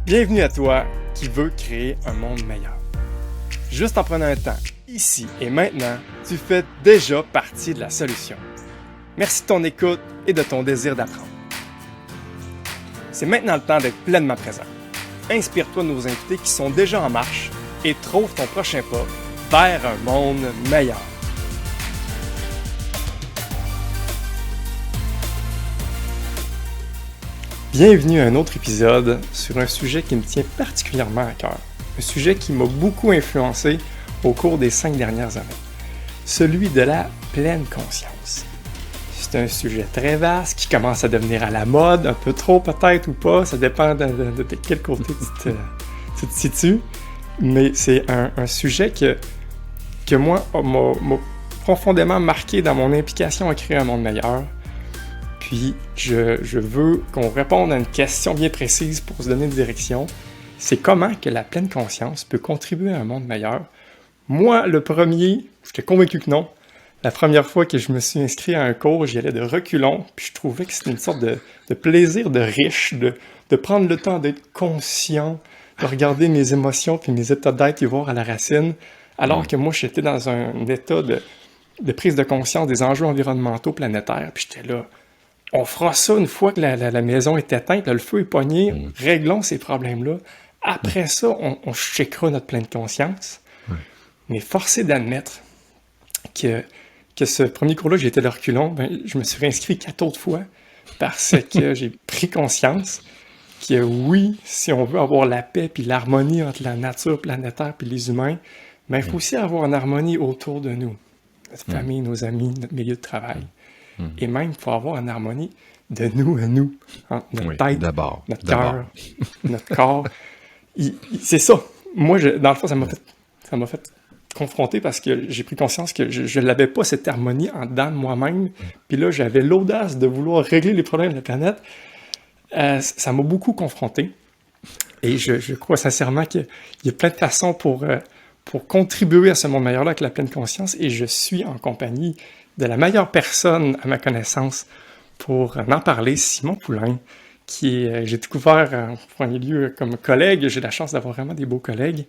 Bienvenue à toi qui veux créer un monde meilleur. Juste en prenant un temps, ici et maintenant, tu fais déjà partie de la solution. Merci de ton écoute et de ton désir d'apprendre. C'est maintenant le temps d'être pleinement présent. Inspire-toi de nos invités qui sont déjà en marche et trouve ton prochain pas vers un monde meilleur. Bienvenue à un autre épisode sur un sujet qui me tient particulièrement à cœur. Un sujet qui m'a beaucoup influencé au cours des 5 dernières années. Celui de la pleine conscience. C'est un sujet très vaste qui commence à devenir à la mode, un peu trop peut-être ou pas, ça dépend de quel côté tu te situes. Mais c'est un sujet que moi m'a profondément marqué dans mon implication à créer un monde meilleur. Puis, je veux qu'on réponde à une question bien précise pour se donner une direction. C'est comment que la pleine conscience peut contribuer à un monde meilleur. Moi, le premier, j'étais convaincu que non. La première fois que je me suis inscrit à un cours, j'y allais de reculons, puis je trouvais que c'était une sorte de plaisir de riche, de prendre le temps d'être conscient, de regarder mes émotions puis mes états d'être et voir à la racine, alors que moi, j'étais dans un état de prise de conscience des enjeux environnementaux planétaires, puis j'étais là. On fera ça une fois que la maison est éteinte, là, le feu est pogné, réglons ces problèmes-là. Après ça, on checkera notre pleine conscience. Mais force est d'admettre que ce premier cours-là, j'ai été de reculons, je me suis réinscrit 4 autres fois parce que j'ai pris conscience que oui, si on veut avoir la paix puis l'harmonie entre la nature planétaire puis les humains, il faut aussi avoir une harmonie autour de nous. Notre famille, nos amis, notre milieu de travail. Et même, il faut avoir une harmonie de nous à nous. Hein? Notre tête, notre cœur, notre corps. C'est ça. Moi, dans le fond, ça m'a fait confronter parce que j'ai pris conscience que je n'avais pas cette harmonie en dedans de moi-même. Puis là, j'avais l'audace de vouloir régler les problèmes de la planète. Ça m'a beaucoup confronté. Et je crois sincèrement qu'il y a plein de façons pour contribuer à ce monde meilleur-là avec la pleine conscience. Et je suis en compagnie de la meilleure personne à ma connaissance pour en parler, Simon Poulain, j'ai découvert en premier lieu comme collègue. J'ai la chance d'avoir vraiment des beaux collègues.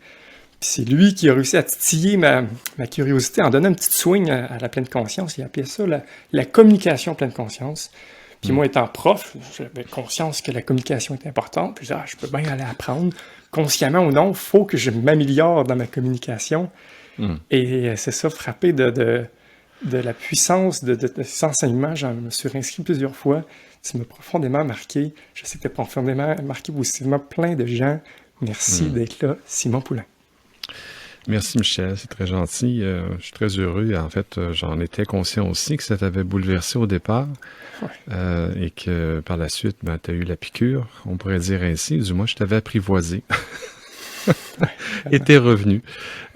Puis c'est lui qui a réussi à titiller ma curiosité en donnant un petit swing à la pleine conscience. Il appelait ça la communication pleine conscience. Puis moi, étant prof, j'avais conscience que la communication était importante. Puis je peux bien aller apprendre. Consciemment ou non, il faut que je m'améliore dans ma communication. Et c'est ça, frappé de la puissance de cet enseignement. J'en me suis réinscrit plusieurs fois. Ça m'a profondément marqué. Je sais que tu as profondément marqué positivement plein de gens. Merci d'être là, Simon Poulain. Merci Michel, c'est très gentil. Je suis très heureux. En fait, j'en étais conscient aussi que ça t'avait bouleversé au départ et que par la suite, tu as eu la piqûre, on pourrait dire ainsi. Du moins, je t'avais apprivoisé. Et t'es revenu.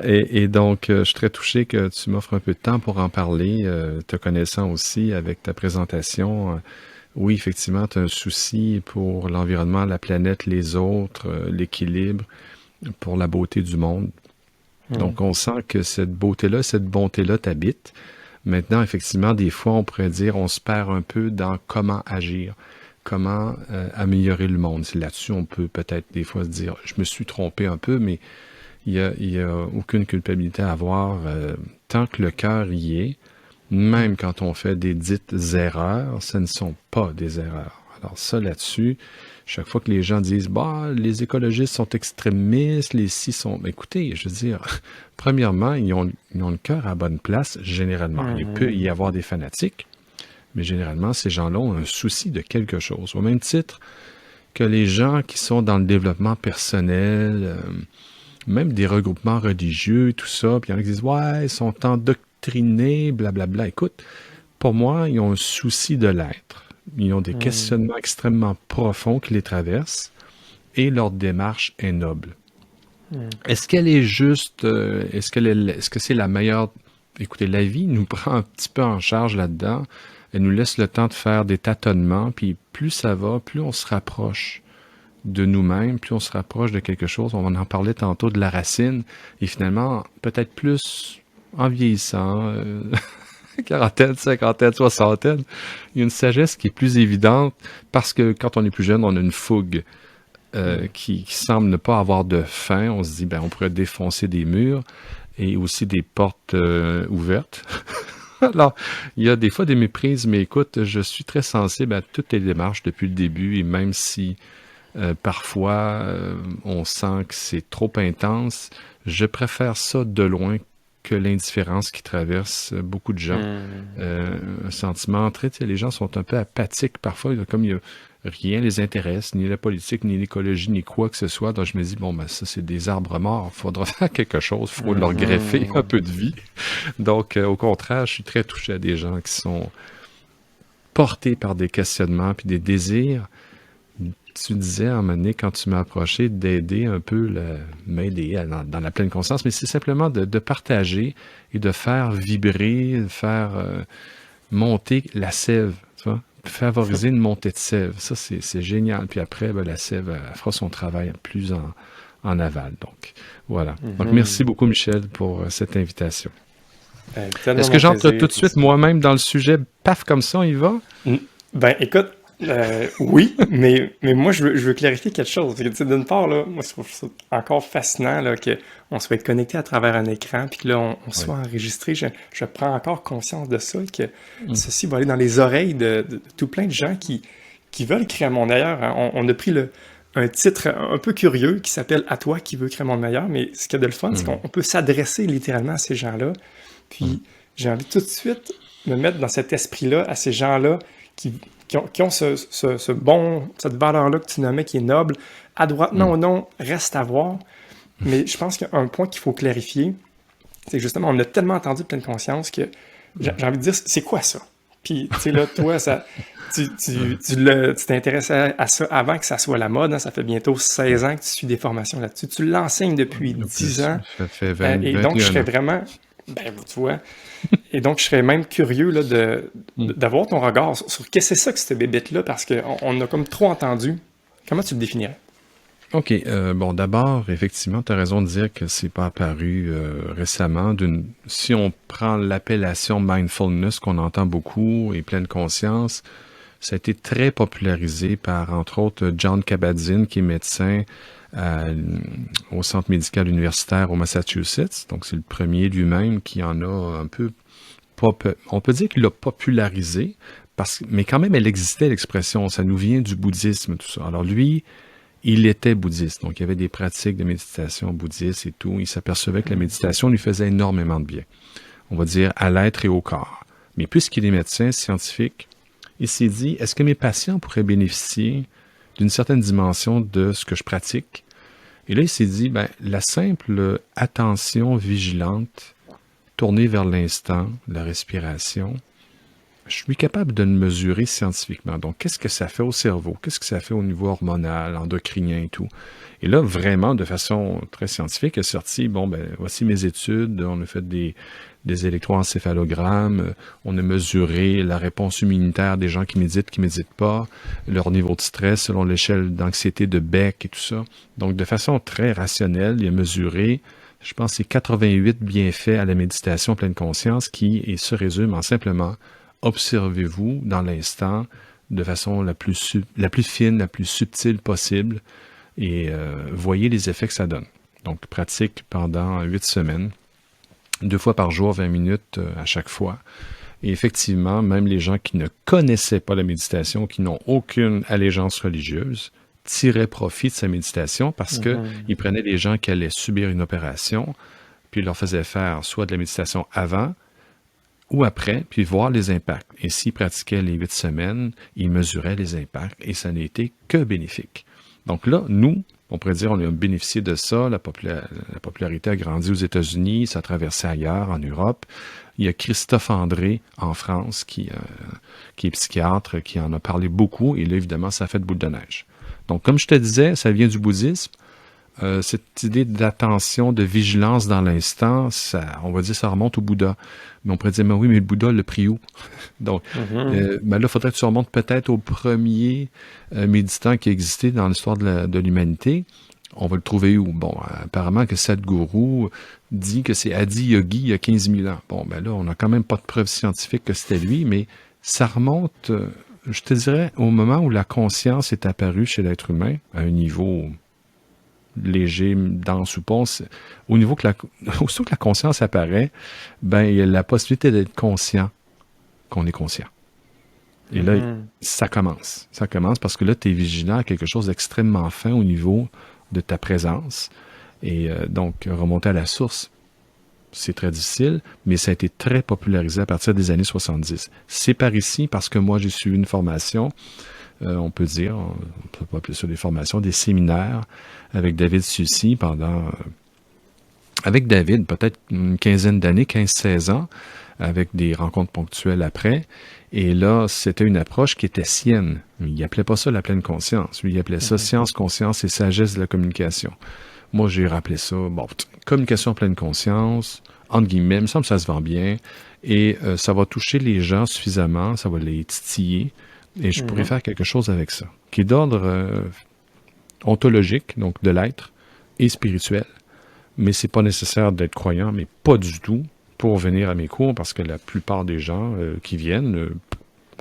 Et donc, je suis très touché que tu m'offres un peu de temps pour en parler, te connaissant aussi avec ta présentation. Oui, effectivement, tu as un souci pour l'environnement, la planète, les autres, l'équilibre, pour la beauté du monde. Donc, on sent que cette beauté-là, cette bonté-là t'habite. Maintenant, effectivement, des fois, on pourrait dire, on se perd un peu dans comment agir. Comment améliorer le monde. Là-dessus, on peut peut-être des fois se dire, je me suis trompé un peu, mais il y a aucune culpabilité à avoir tant que le cœur y est. Même quand on fait des dites erreurs, ce ne sont pas des erreurs. Alors ça, là-dessus, chaque fois que les gens disent, les écologistes sont extrémistes, les ci sont... Écoutez, je veux dire, premièrement, ils ont le cœur à la bonne place, généralement. Il peut y avoir des fanatiques, mais généralement, ces gens-là ont un souci de quelque chose. Au même titre que les gens qui sont dans le développement personnel, même des regroupements religieux, tout ça, puis il y en a qui disent « ils sont endoctrinés, blablabla ». Écoute, pour moi, ils ont un souci de l'être. Ils ont des questionnements extrêmement profonds qui les traversent et leur démarche est noble. Est-ce qu'elle est juste? Est-ce que c'est la meilleure? Écoutez, la vie nous prend un petit peu en charge là-dedans. Elle nous laisse le temps de faire des tâtonnements, puis plus ça va, plus on se rapproche de nous-mêmes, plus on se rapproche de quelque chose. On en parlait tantôt de la racine, et finalement, peut-être plus en vieillissant, quarantaine, cinquantaine, soixantaine, il y a une sagesse qui est plus évidente, parce que quand on est plus jeune, on a une fougue qui semble ne pas avoir de fin. On se dit, ben, on pourrait défoncer des murs et aussi des portes ouvertes. Alors, il y a des fois des méprises, mais écoute, je suis très sensible à toutes les démarches depuis le début, et même si parfois on sent que c'est trop intense, je préfère ça de loin que l'indifférence qui traverse beaucoup de gens. Un sentiment très, tu sais, les gens sont un peu apathiques parfois, comme rien les intéresse, ni la politique, ni l'écologie, ni quoi que ce soit. Donc je me dis, bon, ben ça, c'est des arbres morts, il faudra faire quelque chose, il faut leur greffer un peu de vie. Donc, au contraire, je suis très touché à des gens qui sont portés par des questionnements puis des désirs. Tu disais à un moment donné, quand tu m'as approché, d'aider un peu, m'aider dans la pleine conscience, mais c'est simplement de partager et de faire vibrer, de faire monter la sève, tu vois, favoriser une montée de sève. Ça, c'est génial. Puis après, ben, la sève, elle fera son travail plus en aval. Donc, voilà. Donc, merci beaucoup, Michel, pour cette invitation. Est-ce que j'entre tout de suite moi-même dans le sujet, paf, comme ça, on y va? Ben, écoute, oui, mais moi, je veux clarifier quelque chose. D'une part, là, moi, je trouve ça encore fascinant là, qu'on soit connecté à travers un écran, puis que là, on soit enregistré. Je prends encore conscience de ça, que ceci va aller dans les oreilles de tout plein de gens qui veulent créer un monde meilleur. Hein. On a pris un titre un peu curieux qui s'appelle « À toi qui veux créer un monde meilleur », mais ce qu'il y a de le fun, c'est qu'on peut s'adresser littéralement à ces gens-là. Puis j'ai envie tout de suite me mettre dans cet esprit-là, à ces gens-là qui ont cette valeur-là que tu nommais, qui est noble. À droite, non ou non, reste à voir. Mais je pense qu'il y a un point qu'il faut clarifier, c'est que justement, on a tellement entendu pleine conscience que j'ai envie de dire, c'est quoi ça? Puis, tu sais, là, toi, tu t'intéresses à ça avant que ça soit la mode. Hein, ça fait bientôt 16 ans que tu suis des formations là-dessus. Tu l'enseignes depuis 10 ans. Ça fait 20, et donc, je serais vraiment... Ben, tu vois. Et donc, je serais même curieux là, d'avoir ton regard sur qu'est-ce que c'est ça que cette bébête-là, parce qu'on a comme trop entendu. Comment tu le définirais? OK. Bon, d'abord, effectivement, tu as raison de dire que c'est pas apparu récemment. Si on prend l'appellation mindfulness qu'on entend beaucoup et pleine conscience, ça a été très popularisé par, entre autres, John Kabat-Zinn, qui est médecin au Centre médical universitaire au Massachusetts. Donc, c'est le premier lui-même qui en a un peu... On peut dire qu'il l'a popularisé, mais quand même, elle existait, l'expression. Ça nous vient du bouddhisme, tout ça. Alors, lui, il était bouddhiste. Donc, il y avait des pratiques de méditation bouddhiste et tout. Il s'apercevait que la méditation lui faisait énormément de bien. On va dire à l'être et au corps. Mais puisqu'il est médecin scientifique, il s'est dit, est-ce que mes patients pourraient bénéficier d'une certaine dimension de ce que je pratique? Et là, il s'est dit, ben, la simple attention vigilante, tournée vers l'instant, la respiration, je suis capable de le mesurer scientifiquement. Donc, qu'est-ce que ça fait au cerveau? Qu'est-ce que ça fait au niveau hormonal, endocrinien et tout? Et là, vraiment, de façon très scientifique, il est sorti, bon, ben, voici mes études, on a fait des électroencéphalogrammes, on a mesuré la réponse immunitaire des gens qui méditent pas, leur niveau de stress selon l'échelle d'anxiété de Beck et tout ça. Donc, de façon très rationnelle, il a mesuré, je pense, c'est 88 bienfaits à la méditation pleine conscience qui se résument en simplement observez-vous dans l'instant de façon la plus fine, la plus subtile possible et voyez les effets que ça donne. Donc, pratique pendant 8 semaines. 2 fois par jour, 20 minutes à chaque fois. Et effectivement, même les gens qui ne connaissaient pas la méditation, qui n'ont aucune allégeance religieuse, tiraient profit de sa méditation parce qu'ils prenaient des gens qui allaient subir une opération, puis ils leur faisaient faire soit de la méditation avant ou après, puis voir les impacts. Et s'ils pratiquaient les 8 semaines, ils mesuraient les impacts et ça n'a été que bénéfique. Donc là, nous, on pourrait dire, on a bénéficié de ça. La popularité a grandi aux États-Unis, ça a traversé ailleurs, en Europe. Il y a Christophe André, en France, qui est psychiatre, qui en a parlé beaucoup. Et là, évidemment, ça a fait de boule de neige. Donc, comme je te disais, ça vient du bouddhisme. Cette idée d'attention, de vigilance dans l'instant, ça, on va dire, ça remonte au Bouddha. Mais on pourrait dire, mais oui, mais le Bouddha l'a pris où? Donc, ben là, il faudrait que tu remontes peut-être au premier méditant qui existait dans l'histoire de l'humanité. On va le trouver où? Bon, apparemment que Sadhguru dit que c'est Adi Yogi il y a 15 000 ans. Bon, ben là, on n'a quand même pas de preuves scientifiques que c'était lui, mais ça remonte je te dirais, au moment où la conscience est apparue chez l'être humain, à un niveau léger, dense ou pas, au niveau que aussitôt que la conscience apparaît, ben, il y a la possibilité d'être conscient qu'on est conscient. Et là, ça commence. Ça commence parce que là, tu es vigilant à quelque chose d'extrêmement fin au niveau de ta présence. Et donc, remonter à la source, c'est très difficile, mais ça a été très popularisé à partir des années 70. C'est par ici parce que moi, j'ai suivi une formation, on peut dire, on peut pas appeler ça des formations, des séminaires avec David Sucy pendant, avec David, peut-être une quinzaine d'années, 15-16 ans, avec des rencontres ponctuelles après. Et là, c'était une approche qui était sienne. Il n'appelait pas ça la pleine conscience. Lui, il appelait ça science, conscience et sagesse de la communication. Moi, j'ai rappelé ça, bon, communication en pleine conscience, entre guillemets, il me semble que ça se vend bien, et ça va toucher les gens suffisamment, ça va les titiller, et je pourrais faire quelque chose avec ça, qui est d'ordre ontologique, donc de l'être, et spirituel. Mais c'est pas nécessaire d'être croyant, mais pas du tout, pour venir à mes cours, parce que la plupart des gens qui viennent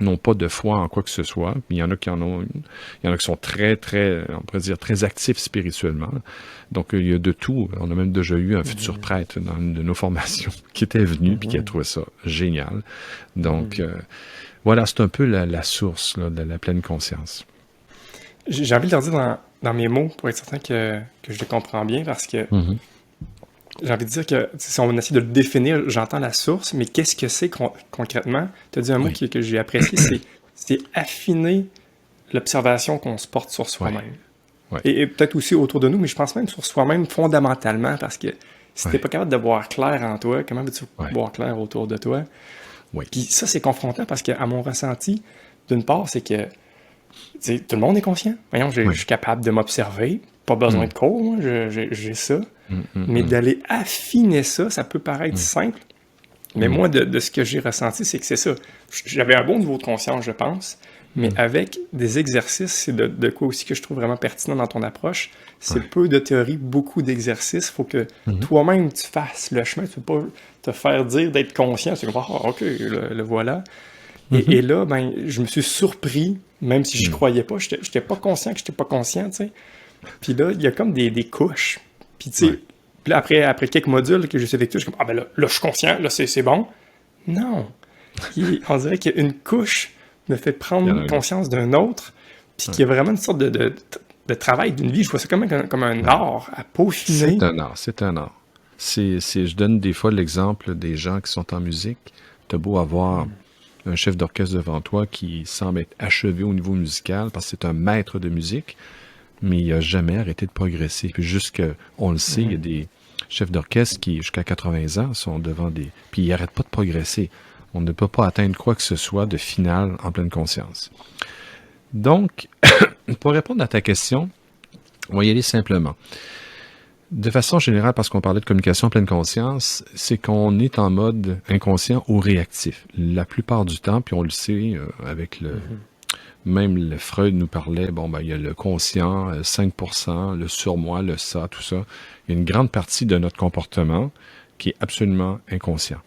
n'ont pas de foi en quoi que ce soit. Il y en a qui en ont, il y en a qui sont très, très, on pourrait dire, très actifs spirituellement. Donc, il y a de tout. On a même déjà eu un futur prêtre dans une de nos formations qui était venu puis qui a trouvé ça génial. Donc, voilà, c'est un peu la source là, de la pleine conscience. J'ai envie de le dire dans mes mots pour être certain que je les comprends bien parce que j'ai envie de dire que si on essaie de le définir, j'entends la source, mais qu'est-ce que c'est concrètement? Tu as dit un mot que j'ai apprécié, c'est affiner l'observation qu'on se porte sur soi-même. Ouais. Et peut-être aussi autour de nous, mais je pense même sur soi-même fondamentalement, parce que si t'es pas capable de voir clair en toi, comment veux-tu voir clair autour de toi? Puis ça, c'est confrontant parce qu'à mon ressenti, d'une part, c'est que tout le monde est conscient. Voyons, je suis capable de m'observer, pas besoin de cours, moi, j'ai ça. Mais d'aller affiner ça, ça peut paraître simple. Mais moi, de ce que j'ai ressenti, c'est que c'est ça. J'avais un bon niveau de conscience, je pense, mais avec des exercices, c'est de quoi aussi que je trouve vraiment pertinent dans ton approche. C'est peu de théorie, beaucoup d'exercices. Il faut que toi-même, tu fasses le chemin. Tu ne peux pas te faire dire d'être conscient. C'est comme, OK, le voilà. Et là, ben, je me suis surpris, même si je croyais pas. Je n'étais pas conscient que je n'étais pas conscient, tu sais. Puis là, il y a comme des couches. Puis tu sais, puis après quelques modules que j'ai fait avec toi, je suis comme, ben là, je suis conscient, là, c'est bon. Non. On dirait qu'il y a une couche me fait prendre conscience d'un autre, puis qu'il y a vraiment une sorte de travail d'une vie. Je vois ça comme un art à peaufiner. C'est un art. Je donne des fois l'exemple des gens qui sont en musique. T'as beau avoir un chef d'orchestre devant toi qui semble être achevé au niveau musical parce que c'est un maître de musique, mais il n'a jamais arrêté de progresser. Puis on le sait, il y a des chefs d'orchestre qui, jusqu'à 80 ans, sont devant puis ils n'arrêtent pas de progresser. On ne peut pas atteindre quoi que ce soit de final en pleine conscience. Donc, pour répondre à ta question, on va y aller simplement. De façon générale, parce qu'on parlait de communication en pleine conscience, c'est qu'on est en mode inconscient ou réactif. La plupart du temps, puis on le sait, avec même le Freud nous parlait, il y a le conscient, 5%, le surmoi, le ça, tout ça. Il y a une grande partie de notre comportement qui est absolument inconscient.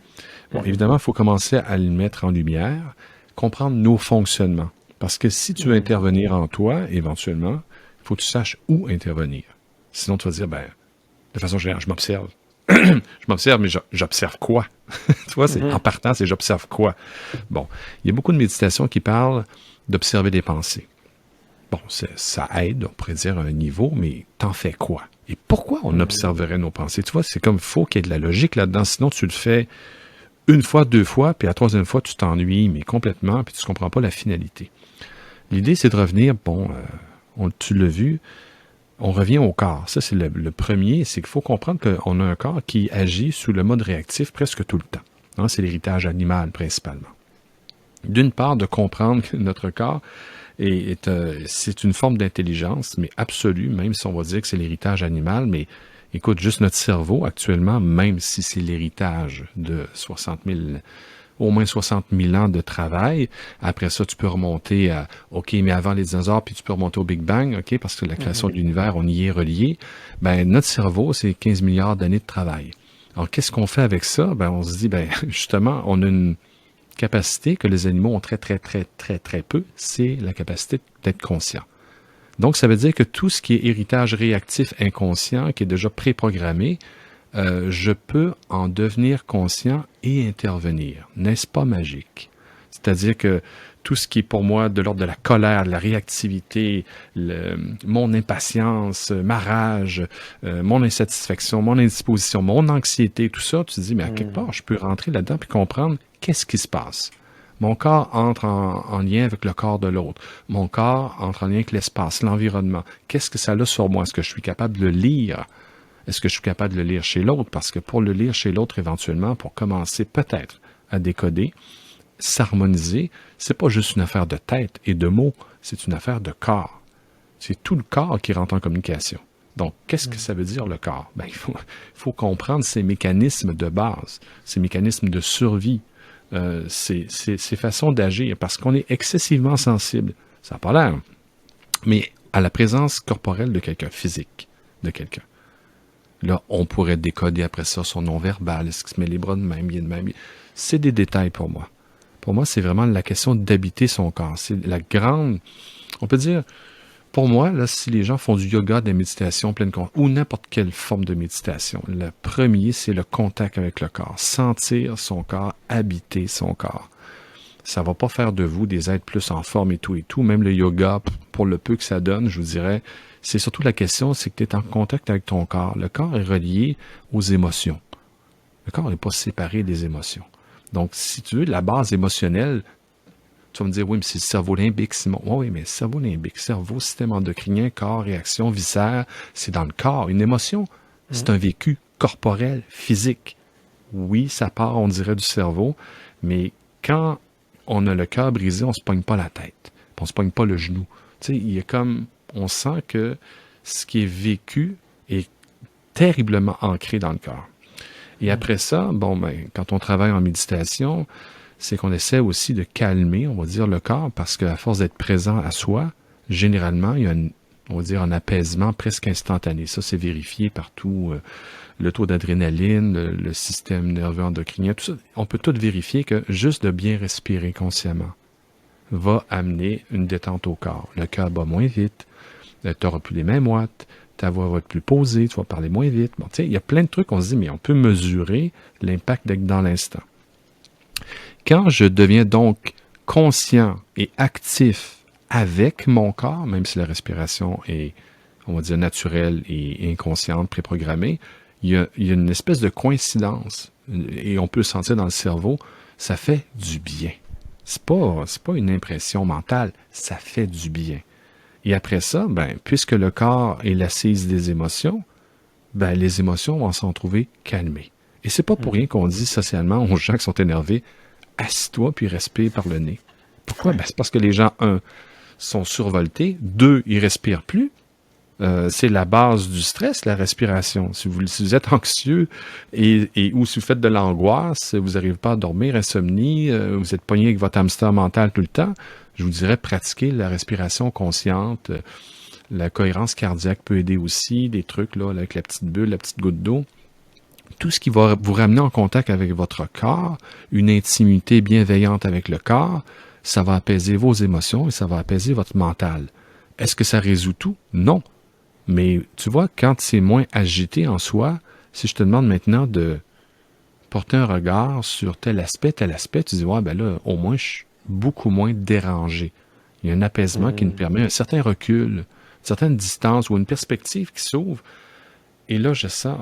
Bon, évidemment, il faut commencer à le mettre en lumière, comprendre nos fonctionnements. Parce que si tu veux intervenir en toi, éventuellement, il faut que tu saches où intervenir. Sinon, tu vas dire, de façon générale, je m'observe. Je m'observe, mais j'observe quoi? Tu vois, en partant, c'est j'observe quoi? Bon, il y a beaucoup de méditations qui parlent d'observer des pensées. Bon, ça aide, on pourrait dire, à un niveau, mais t'en fais quoi? Et pourquoi on observerait nos pensées? Tu vois, c'est comme, faut qu'il y ait de la logique là-dedans, sinon tu le fais une fois, deux fois, puis la troisième fois, tu t'ennuies, mais complètement, puis tu ne comprends pas la finalité. L'idée, c'est de revenir, tu l'as vu, on revient au corps. Ça, c'est le premier, c'est qu'il faut comprendre qu'on a un corps qui agit sous le mode réactif presque tout le temps. Hein, c'est l'héritage animal, principalement. D'une part, de comprendre que notre corps c'est une forme d'intelligence, mais absolue, même si on va dire que c'est l'héritage animal, mais écoute, juste notre cerveau, actuellement, même si c'est l'héritage de au moins 60 000 ans de travail, après ça, tu peux remonter à, OK, mais avant les dinosaures, puis tu peux remonter au Big Bang, OK, parce que la création de l'univers, on y est relié. Notre cerveau, c'est 15 milliards d'années de travail. Alors, qu'est-ce qu'on fait avec ça? On se dit, justement, on a capacité que les animaux ont très, très, très, très, très peu, c'est la capacité d'être conscient. Donc, ça veut dire que tout ce qui est héritage réactif inconscient, qui est déjà préprogrammé, je peux en devenir conscient et intervenir. N'est-ce pas magique? C'est-à-dire que tout ce qui est pour moi de l'ordre de la colère, de la réactivité, mon impatience, ma rage, mon insatisfaction, mon indisposition, mon anxiété, tout ça, tu te dis, mais à quelque part, je peux rentrer là-dedans puis comprendre qu'est-ce qui se passe. Mon corps entre en lien avec le corps de l'autre. Mon corps entre en lien avec l'espace, l'environnement. Qu'est-ce que ça a sur moi? Est-ce que je suis capable de le lire? Est-ce que je suis capable de le lire chez l'autre? Parce que pour le lire chez l'autre, éventuellement, pour commencer peut-être à décoder, s'harmoniser, c'est pas juste une affaire de tête et de mots, c'est une affaire de corps. C'est tout le corps qui rentre en communication. Donc, qu'est-ce que ça veut dire le corps? Ben, il faut comprendre ces mécanismes de base, ces mécanismes de survie, ces façons d'agir, parce qu'on est excessivement sensible. Ça n'a pas l'air, mais à la présence corporelle de quelqu'un, physique de quelqu'un. Là, on pourrait décoder après ça son non-verbal, est-ce qu'il se met les bras de même, il est de même. C'est des détails pour moi. Pour moi, c'est vraiment la question d'habiter son corps. C'est la grande... On peut dire, pour moi, là, si les gens font du yoga, de la méditation pleine conscience, ou n'importe quelle forme de méditation, le premier, c'est le contact avec le corps. Sentir son corps, habiter son corps. Ça va pas faire de vous des êtres plus en forme et tout. Même le yoga, pour le peu que ça donne, je vous dirais, c'est surtout la question, c'est que tu es en contact avec ton corps. Le corps est relié aux émotions. Le corps n'est pas séparé des émotions. Donc, si tu veux, la base émotionnelle, tu vas me dire, oui, mais c'est le cerveau limbique, Simon. Oui, mais le cerveau limbique, cerveau, système endocrinien, corps, réaction, viscère, c'est dans le corps. Une émotion, c'est un vécu corporel, physique. Oui, ça part, on dirait, du cerveau, mais quand on a le cœur brisé, on se pogne pas la tête, on se pogne pas le genou. Tu sais, il y a comme, on sent que ce qui est vécu est terriblement ancré dans le corps. Et après ça, quand on travaille en méditation, c'est qu'on essaie aussi de calmer, on va dire, le corps, parce qu'à force d'être présent à soi, généralement, il y a on va dire, un apaisement presque instantané. Ça, c'est vérifié partout. Le taux d'adrénaline, le système nerveux endocrinien, tout ça. On peut tout vérifier que juste de bien respirer consciemment va amener une détente au corps. Le cœur bat moins vite, tu n'auras plus les mêmes watts, ta voix va être plus posée, tu vas parler moins vite. Bon, tu sais, il y a plein de trucs, on se dit, mais on peut mesurer l'impact d'être dans l'instant. Quand je deviens donc conscient et actif avec mon corps, même si la respiration est, on va dire, naturelle et inconsciente, préprogrammée, il y a une espèce de coïncidence, et on peut le sentir dans le cerveau, ça fait du bien. C'est pas une impression mentale, ça fait du bien. Et après ça, puisque le corps est l'assise des émotions, les émotions vont s'en trouver calmées. Et c'est pas pour rien qu'on dit socialement aux gens qui sont énervés, assis-toi puis respire par le nez. Pourquoi? C'est parce que les gens, 1, sont survoltés, 2, ils respirent plus. C'est la base du stress, la respiration. Si vous êtes anxieux ou si vous faites de l'angoisse, vous n'arrivez pas à dormir, insomnie, vous êtes pogné avec votre hamster mental tout le temps, je vous dirais pratiquer la respiration consciente. La cohérence cardiaque peut aider aussi, des trucs là, avec la petite bulle, la petite goutte d'eau. Tout ce qui va vous ramener en contact avec votre corps, une intimité bienveillante avec le corps, ça va apaiser vos émotions et ça va apaiser votre mental. Est-ce que ça résout tout? Non. Mais tu vois, quand c'est moins agité en soi, si je te demande maintenant de porter un regard sur tel aspect, tu dis, là, au moins, je suis beaucoup moins dérangé. Il y a un apaisement qui nous permet un certain recul, une certaine distance ou une perspective qui s'ouvre. Et là, je sens,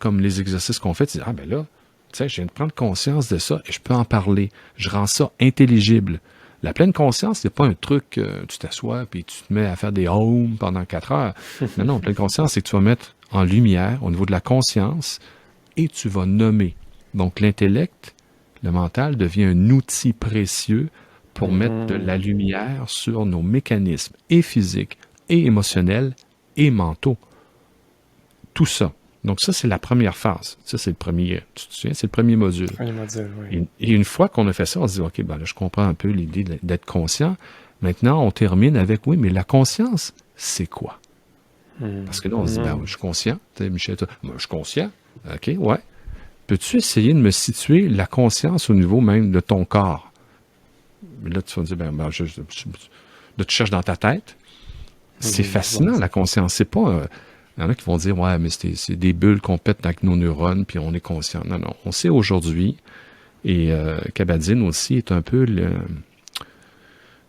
comme les exercices qu'on fait, tu dis, là, tu sais, je viens de prendre conscience de ça et je peux en parler. Je rends ça intelligible. La pleine conscience, c'est pas un truc, tu t'assois puis tu te mets à faire des ohms pendant 4 heures. Non, pleine conscience, c'est que tu vas mettre en lumière au niveau de la conscience et tu vas nommer. Donc, l'intellect, le mental devient un outil précieux pour mettre de la lumière sur nos mécanismes et physiques et émotionnels et mentaux. Tout ça. Donc ça, c'est la première phase. Ça, c'est le premier, tu te souviens, c'est le premier module. Oui. Et une fois qu'on a fait ça, on se dit, OK, là, je comprends un peu l'idée d'être conscient. Maintenant, on termine avec, oui, mais la conscience, c'est quoi? Parce que là, on se dit, je suis conscient. Tu sais, Michel, je suis conscient. OK, ouais. peux-tu essayer de me situer la conscience au niveau même de ton corps? Mais là, tu vas me dire, là, tu cherches dans ta tête. C'est fascinant, la conscience. C'est pas... il y en a qui vont dire, ouais, mais c'est des bulles qu'on pète avec nos neurones, puis on est conscient. Non, non. On sait aujourd'hui, et Kabat-Zinn aussi est un peu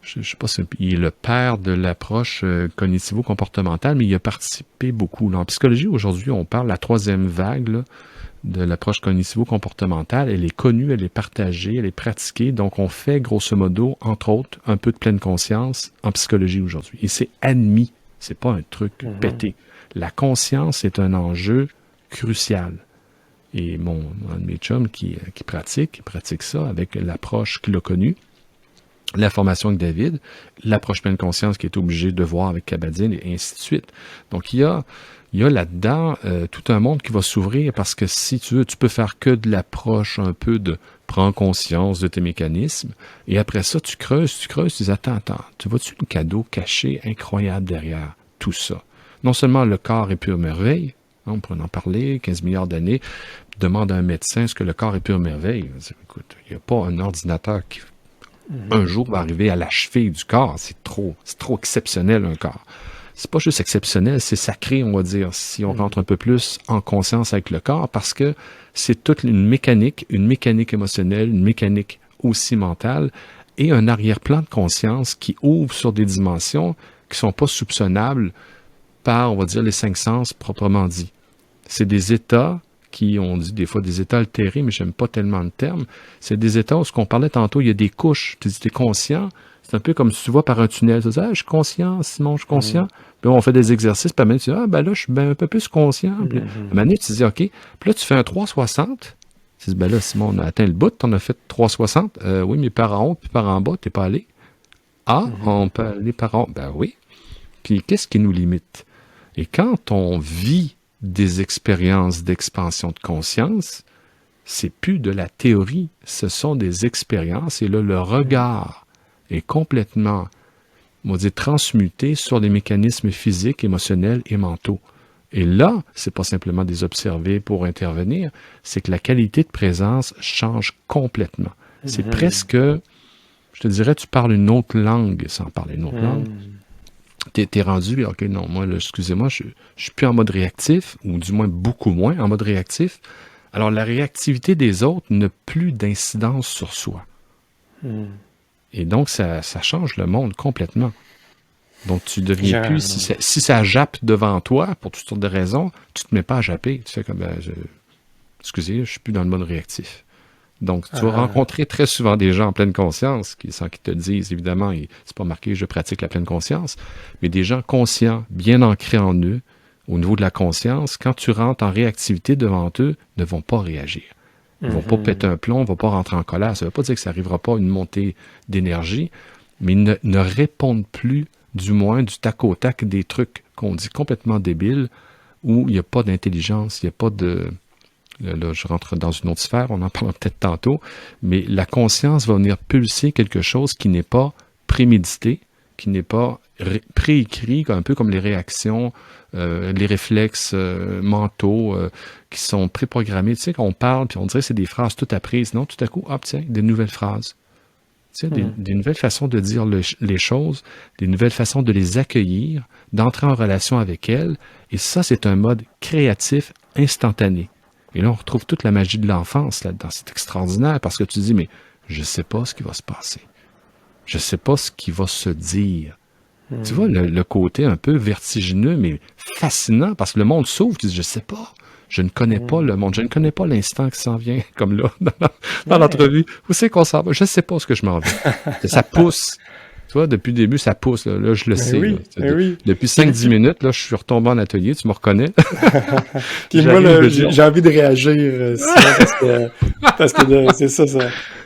je sais pas si il est le père de l'approche cognitivo-comportementale, mais il a participé beaucoup. Là. En psychologie, aujourd'hui, on parle de la troisième vague là, de l'approche cognitivo-comportementale. Elle est connue, elle est partagée, elle est pratiquée. Donc, on fait, grosso modo, entre autres, un peu de pleine conscience en psychologie aujourd'hui. Et c'est admis. C'est pas un truc pété. La conscience est un enjeu crucial. Et un de mes chums qui pratique ça avec l'approche qu'il a connue, la formation avec David, l'approche pleine conscience qui est obligé de voir avec Kabat-Zinn et ainsi de suite. Donc, il y a là-dedans tout un monde qui va s'ouvrir parce que si tu veux, tu peux faire que de l'approche un peu de prends conscience de tes mécanismes et après ça, tu creuses, tu dis attends, tu vois-tu le cadeau caché incroyable derrière tout ça? Non seulement le corps est pure merveille, on pourrait en parler, 15 milliards d'années, demande à un médecin est-ce que le corps est pure merveille? Écoute, il n'y a pas un ordinateur qui un jour va arriver à la cheville du corps. C'est trop exceptionnel, un corps. C'est pas juste exceptionnel, c'est sacré, on va dire, si on rentre un peu plus en conscience avec le corps, parce que c'est toute une mécanique émotionnelle, une mécanique aussi mentale, et un arrière-plan de conscience qui ouvre sur des dimensions qui sont pas soupçonnables par, on va dire, les 5 sens proprement dit. C'est des états qui ont dit des fois des états altérés, mais j'aime pas tellement le terme. C'est des états où, ce qu'on parlait tantôt, il y a des couches. Tu dis, t'es conscient. C'est un peu comme si tu vois par un tunnel. Tu dis, je suis conscient, Simon, je suis conscient. Puis on fait des exercices, puis à un moment, tu dis, là, je suis un peu plus conscient. Puis à un moment donné, tu te dis, OK. Puis là, tu fais un 360. Tu dis, là, Simon, on a atteint le bout, on a fait 360. Oui, mais par en haut, puis par en bas, t'es pas allé. On peut aller par en haut. Ben oui. Puis qu'est-ce qui nous limite? Et quand on vit des expériences d'expansion de conscience, c'est plus de la théorie, ce sont des expériences et là, le regard est complètement, on va dire, transmuté sur les mécanismes physiques, émotionnels et mentaux. Et là, c'est pas simplement des observer pour intervenir, c'est que la qualité de présence change complètement. C'est presque, je te dirais, tu parles une autre langue sans parler une autre langue. T'es rendu, OK, non, moi, là, excusez-moi, je suis plus en mode réactif, ou du moins beaucoup moins en mode réactif. Alors, la réactivité des autres n'a plus d'incidence sur soi. Et donc, ça change le monde complètement. Donc, tu deviens plus, si ça jappe devant toi, pour toutes sortes de raisons, tu te mets pas à japper. Tu fais comme, excusez, je suis plus dans le mode réactif. Donc, tu vas rencontrer très souvent des gens en pleine conscience, sans qu'ils te disent, évidemment, et c'est pas marqué « je pratique la pleine conscience », mais des gens conscients, bien ancrés en eux, au niveau de la conscience, quand tu rentres en réactivité devant eux, ne vont pas réagir. Ils vont pas péter un plomb, ne vont pas rentrer en colère. Ça veut pas dire que ça n'arrivera pas une montée d'énergie, mais ne répondent plus, du moins, du tac au tac des trucs qu'on dit complètement débiles, où il n'y a pas d'intelligence, il n'y a pas de... Là, je rentre dans une autre sphère, on en parlera peut-être tantôt, mais la conscience va venir pulser quelque chose qui n'est pas prémédité, qui n'est pas préécrit, un peu comme les réactions, les réflexes mentaux qui sont préprogrammés. Tu sais, qu'on parle, puis on dirait que c'est des phrases toutes apprises. Non, tout à coup, hop, tiens, des nouvelles phrases. Tu sais, des nouvelles façons de dire les choses, des nouvelles façons de les accueillir, d'entrer en relation avec elles. Et ça, c'est un mode créatif instantané. Et là, on retrouve toute la magie de l'enfance là-dedans. C'est extraordinaire parce que tu dis, mais je sais pas ce qui va se passer. Je sais pas ce qui va se dire. Tu vois, le côté un peu vertigineux, mais fascinant parce que le monde s'ouvre. Tu dis, je sais pas. Je ne connais pas le monde. Je ne connais pas l'instant qui s'en vient, comme là, dans l'entrevue. Où c'est qu'on s'en va? Je sais pas ce que je m'en vais. Ça pousse. Tu vois, depuis le début, ça pousse. Là je le sais. Oui, là. oui. Depuis 5-10 minutes, là, je suis retombé en atelier. Tu me reconnais? Puis moi, là, j'ai envie de réagir parce que c'est ça.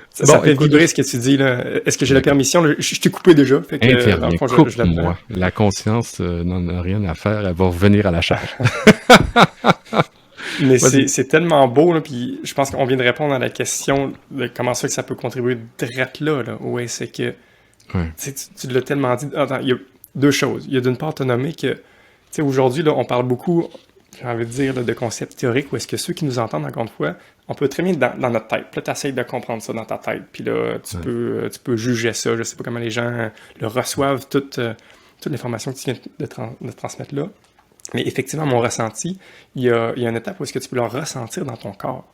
Ça fait vibrer ce que tu dis. Là. Est-ce que j'ai la permission? Je t'ai coupé déjà. Fait que, interviens, coupe-moi. La conscience n'en a rien à faire. Elle va revenir à la charge. Mais c'est tellement beau, là, puis je pense qu'on vient de répondre à la question de comment ça que ça peut contribuer direct là. Ouais, c'est que tu l'as tellement dit. Attends, il y a deux choses. Il y a d'une part, tu as nommé que aujourd'hui, là, on parle beaucoup j'ai envie de dire, là, de concepts théoriques, où est-ce que ceux qui nous entendent, encore une fois, on peut très bien dans notre tête. Puis là, tu essaies de comprendre ça dans ta tête. Puis là, tu peux juger ça. Je sais pas comment les gens le reçoivent, toute l'information que tu viens de transmettre là. Mais effectivement, mon ressenti, il y a une étape où est-ce que tu peux le ressentir dans ton corps.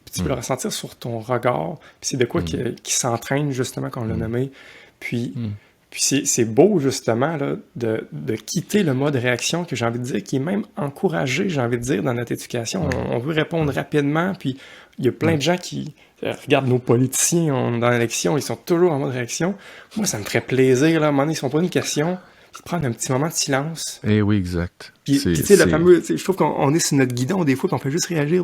Puis tu peux le ressentir sur ton regard. Puis c'est de quoi qui s'entraîne, justement, qu'on l'a nommé. Puis c'est beau, justement, là, de quitter le mode réaction, que j'ai envie de dire, qui est même encouragé, j'ai envie de dire, dans notre éducation. On veut répondre rapidement, puis il y a plein de gens qui... Regarde nos politiciens dans l'élection, ils sont toujours en mode réaction. Moi, ça me ferait plaisir, là, à un moment donné, ils sont pas une question... prendre un petit moment de silence. Eh oui, exact. Puis tu sais, le fameux, je trouve qu'on est sur notre guidon des fois, puis on peut juste réagir.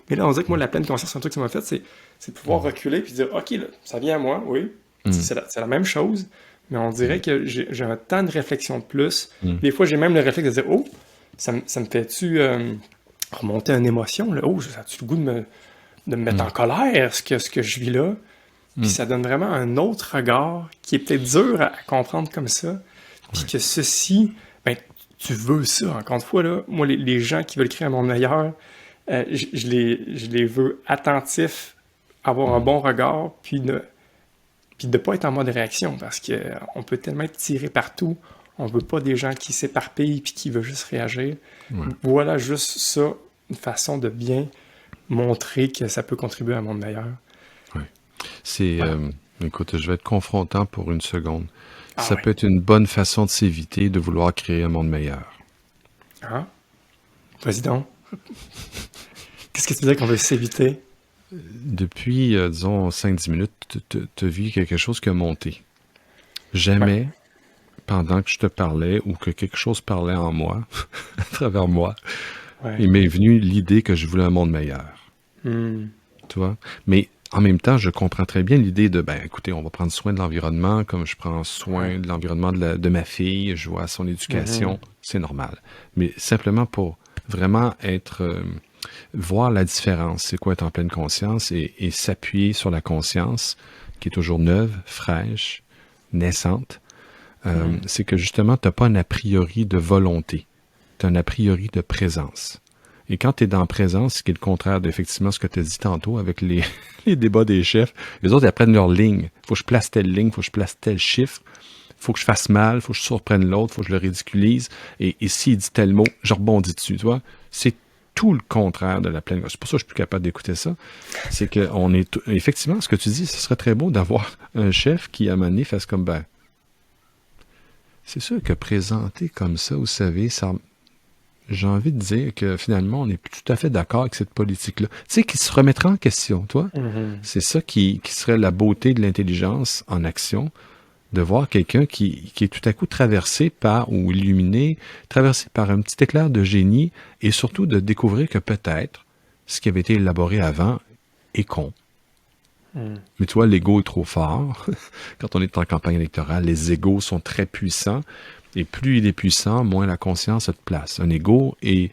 Mais là, on dirait que moi, la pleine conscience, c'est un truc qui m'a fait, c'est de pouvoir reculer puis dire, OK, là, ça vient à moi, oui. C'est la même chose, mais on dirait que j'ai un temps de réflexion de plus. Des fois, j'ai même le réflexe de dire, oh, ça me fait-tu remonter une émotion, là? Oh, ça a-tu le goût de me mettre en colère, ce que je vis là? Puis ça donne vraiment un autre regard qui est peut-être dur à comprendre comme ça. Puis que ceci, ben, tu veux ça. Encore une fois, là, moi, les gens qui veulent créer un monde meilleur, je les veux attentifs, avoir un bon regard, puis de pas être en mode réaction, parce qu'on peut tellement être tiré partout. On veut pas des gens qui s'éparpillent puis qui veulent juste réagir. Voilà juste ça, une façon de bien montrer que ça peut contribuer à un monde meilleur. Oui. Écoute, je vais être confrontant pour une seconde. Ça peut être une bonne façon de s'éviter de vouloir créer un monde meilleur. Ah? Vas-y donc. Qu'est-ce que tu veux dire qu'on veut s'éviter? Depuis, disons, 5-10 minutes, tu as vu quelque chose qui a monté. Jamais, pendant que je te parlais ou que quelque chose parlait en moi, à travers moi, il m'est venu l'idée que je voulais un monde meilleur. Tu vois? Mais en même temps, je comprends très bien l'idée de, écoutez, on va prendre soin de l'environnement comme je prends soin de l'environnement de ma fille, je vois son éducation, c'est normal. Mais simplement pour vraiment voir la différence, c'est quoi être en pleine conscience et s'appuyer sur la conscience qui est toujours neuve, fraîche, naissante, c'est que justement, tu n'as pas un a priori de volonté, tu as un a priori de présence. Et quand tu es dans la présence, ce qui est le contraire d'effectivement ce que tu as dit tantôt avec les débats des chefs, les autres ils apprennent leur ligne. Faut que je place telle ligne, faut que je place tel chiffre, faut que je fasse mal, faut que je surprenne l'autre, faut que je le ridiculise. Et s'il dit tel mot, je rebondis dessus, tu vois. C'est tout le contraire de la pleine conscience. C'est pour ça que je suis plus capable d'écouter ça. C'est que effectivement, ce que tu dis, ce serait très beau d'avoir un chef qui, à un moment donné, fasse comme, c'est sûr que présenter comme ça, vous savez, ça... J'ai envie de dire que finalement, on n'est plus tout à fait d'accord avec cette politique-là. Tu sais, qui se remettra en question, toi. C'est ça qui serait la beauté de l'intelligence en action, de voir quelqu'un qui est tout à coup traversé ou illuminé, traversé par un petit éclair de génie, et surtout de découvrir que peut-être ce qui avait été élaboré avant est con. Mais tu vois, l'ego est trop fort. Quand on est en campagne électorale, les égos sont très puissants. Et plus il est puissant, moins la conscience a de place. Un ego est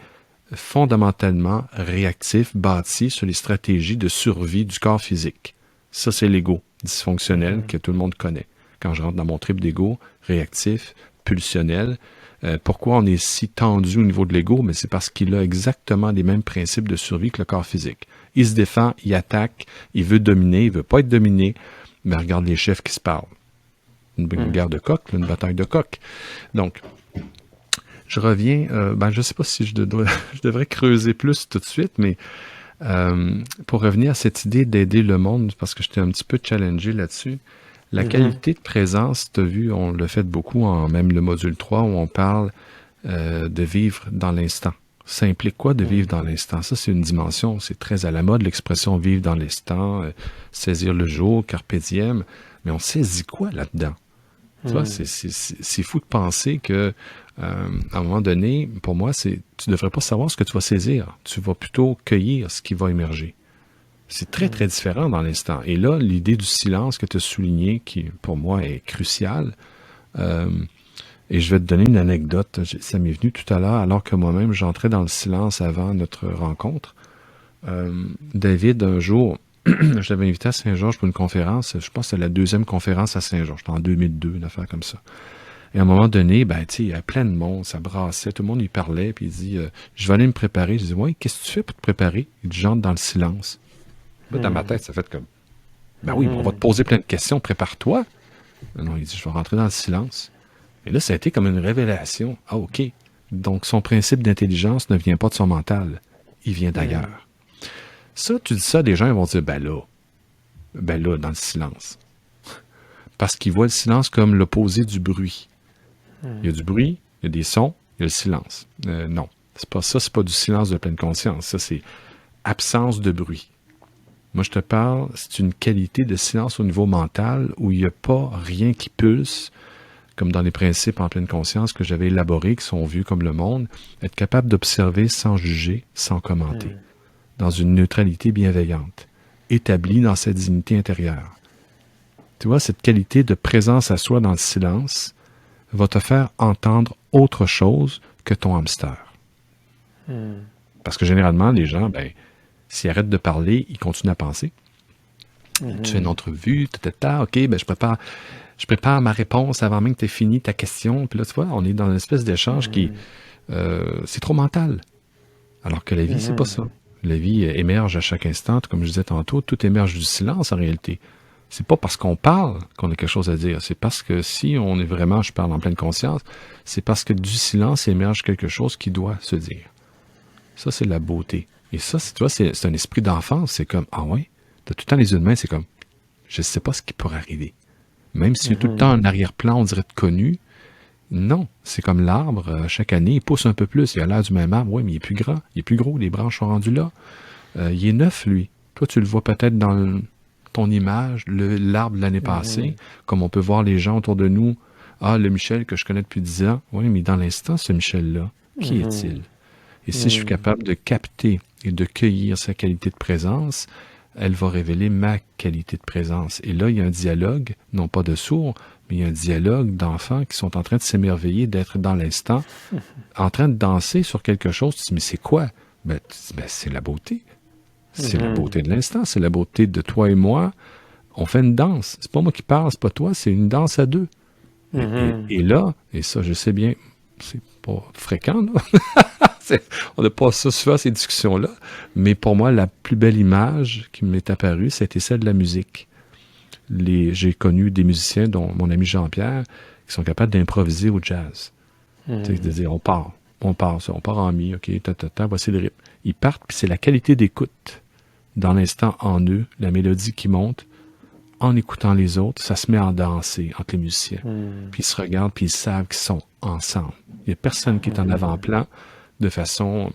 fondamentalement réactif, bâti sur les stratégies de survie du corps physique. Ça, c'est l'ego dysfonctionnel que tout le monde connaît. Quand je rentre dans mon trip d'ego, réactif, pulsionnel, pourquoi on est si tendu au niveau de l'ego? Mais c'est parce qu'il a exactement les mêmes principes de survie que le corps physique. Il se défend, il attaque, il veut dominer, il veut pas être dominé, mais regarde les chefs qui se parlent. Une guerre de coq, une bataille de coq. Donc, je reviens, je ne sais pas si je devrais creuser plus tout de suite, mais pour revenir à cette idée d'aider le monde, parce que j'étais un petit peu challengé là-dessus, la qualité de présence, tu as vu, on l'a fait beaucoup, même le module 3, où on parle de vivre dans l'instant. Ça implique quoi de vivre dans l'instant? Ça, c'est une dimension, c'est très à la mode, l'expression « vivre dans l'instant », saisir le jour, carpe diem, mais on saisit quoi là-dedans? Tu vois, c'est fou de penser que à un moment donné, pour moi, tu devrais pas savoir ce que tu vas saisir. Tu vas plutôt cueillir ce qui va émerger. C'est très, très différent dans l'instant. Et là, l'idée du silence que tu as souligné, qui, pour moi, est cruciale, et je vais te donner une anecdote. Ça m'est venu tout à l'heure, alors que moi-même, j'entrais dans le silence avant notre rencontre. David, un jour... je l'avais invité à Saint-Georges pour une conférence. Je pense que c'était la 2e conférence à Saint-Georges. C'était en 2002, une affaire comme ça. Et à un moment donné, ben, tu sais, il y a plein de monde, ça brassait, tout le monde y parlait, puis il dit, je vais aller me préparer. Je dis, ouais, qu'est-ce que tu fais pour te préparer? Il dit, j'entre dans le silence. Là, dans ma tête, ça fait comme, ben oui, on va te poser plein de questions, prépare-toi. Non, il dit, je vais rentrer dans le silence. Et là, ça a été comme une révélation. Ah, OK. Donc, son principe d'intelligence ne vient pas de son mental. Il vient d'ailleurs. Ça, tu dis ça, des gens ils vont dire, ben là, dans le silence. Parce qu'ils voient le silence comme l'opposé du bruit. Il y a du bruit, il y a des sons, il y a le silence. Non, c'est pas ça, c'est pas du silence de pleine conscience. Ça, c'est absence de bruit. Moi, je te parle, c'est une qualité de silence au niveau mental où il n'y a pas rien qui pulse, comme dans les principes en pleine conscience que j'avais élaborés, qui sont vus comme le monde, être capable d'observer sans juger, sans commenter, dans une neutralité bienveillante, établie dans sa dignité intérieure. Tu vois, cette qualité de présence à soi dans le silence va te faire entendre autre chose que ton hamster. Parce que généralement, les gens, ben, s'ils arrêtent de parler, ils continuent à penser. Tu fais une entrevue, OK, ben je prépare ma réponse avant même que tu aies fini ta question. Puis là, tu vois, on est dans une espèce d'échange qui, c'est trop mental. Alors que la vie, c'est pas ça. La vie émerge à chaque instant, comme je disais tantôt, tout émerge du silence en réalité. C'est pas parce qu'on parle qu'on a quelque chose à dire. C'est parce que si on est vraiment, je parle en pleine conscience, c'est parce que du silence émerge quelque chose qui doit se dire. Ça, c'est la beauté. Et ça, tu vois, c'est un esprit d'enfance. C'est comme, ah ouais, t'as tout le temps les yeux de main, c'est comme, je sais pas ce qui pourrait arriver. Même s'il y a tout le temps un arrière-plan, on dirait de connu, non. C'est comme l'arbre, chaque année, il pousse un peu plus. Il a l'air du même arbre, oui, mais il est plus grand, il est plus gros, les branches sont rendues là. Il est neuf, lui. Toi, tu le vois peut-être dans ton image, l'arbre de l'année passée, comme on peut voir les gens autour de nous. Ah, le Michel que je connais depuis 10 ans. Oui, mais dans l'instant, ce Michel-là, qui est-il? Et si je suis capable de capter et de cueillir sa qualité de présence, elle va révéler ma qualité de présence. Et là, il y a un dialogue, non pas de sourds, mais il y a un dialogue d'enfants qui sont en train de s'émerveiller, d'être dans l'instant, en train de danser sur quelque chose. Tu te dis, mais c'est quoi? Ben, c'est la beauté. C'est la beauté de l'instant, c'est la beauté de toi et moi. On fait une danse. C'est pas moi qui parle, c'est pas toi, c'est une danse à deux. Et là, et ça, je sais bien, c'est pas fréquent, là. On n'a pas ça souvent, ces discussions-là. Mais pour moi, la plus belle image qui m'est apparue, c'était celle de la musique. J'ai connu des musiciens, dont mon ami Jean-Pierre, qui sont capables d'improviser au jazz. Tu sais, de dire, on part en mi, OK, voici le rythme. Ils partent, puis c'est la qualité d'écoute. Dans l'instant, en eux, la mélodie qui monte, en écoutant les autres, ça se met à danser entre les musiciens. Puis ils se regardent, puis ils savent qu'ils sont ensemble. Il n'y a personne qui est en avant-plan de façon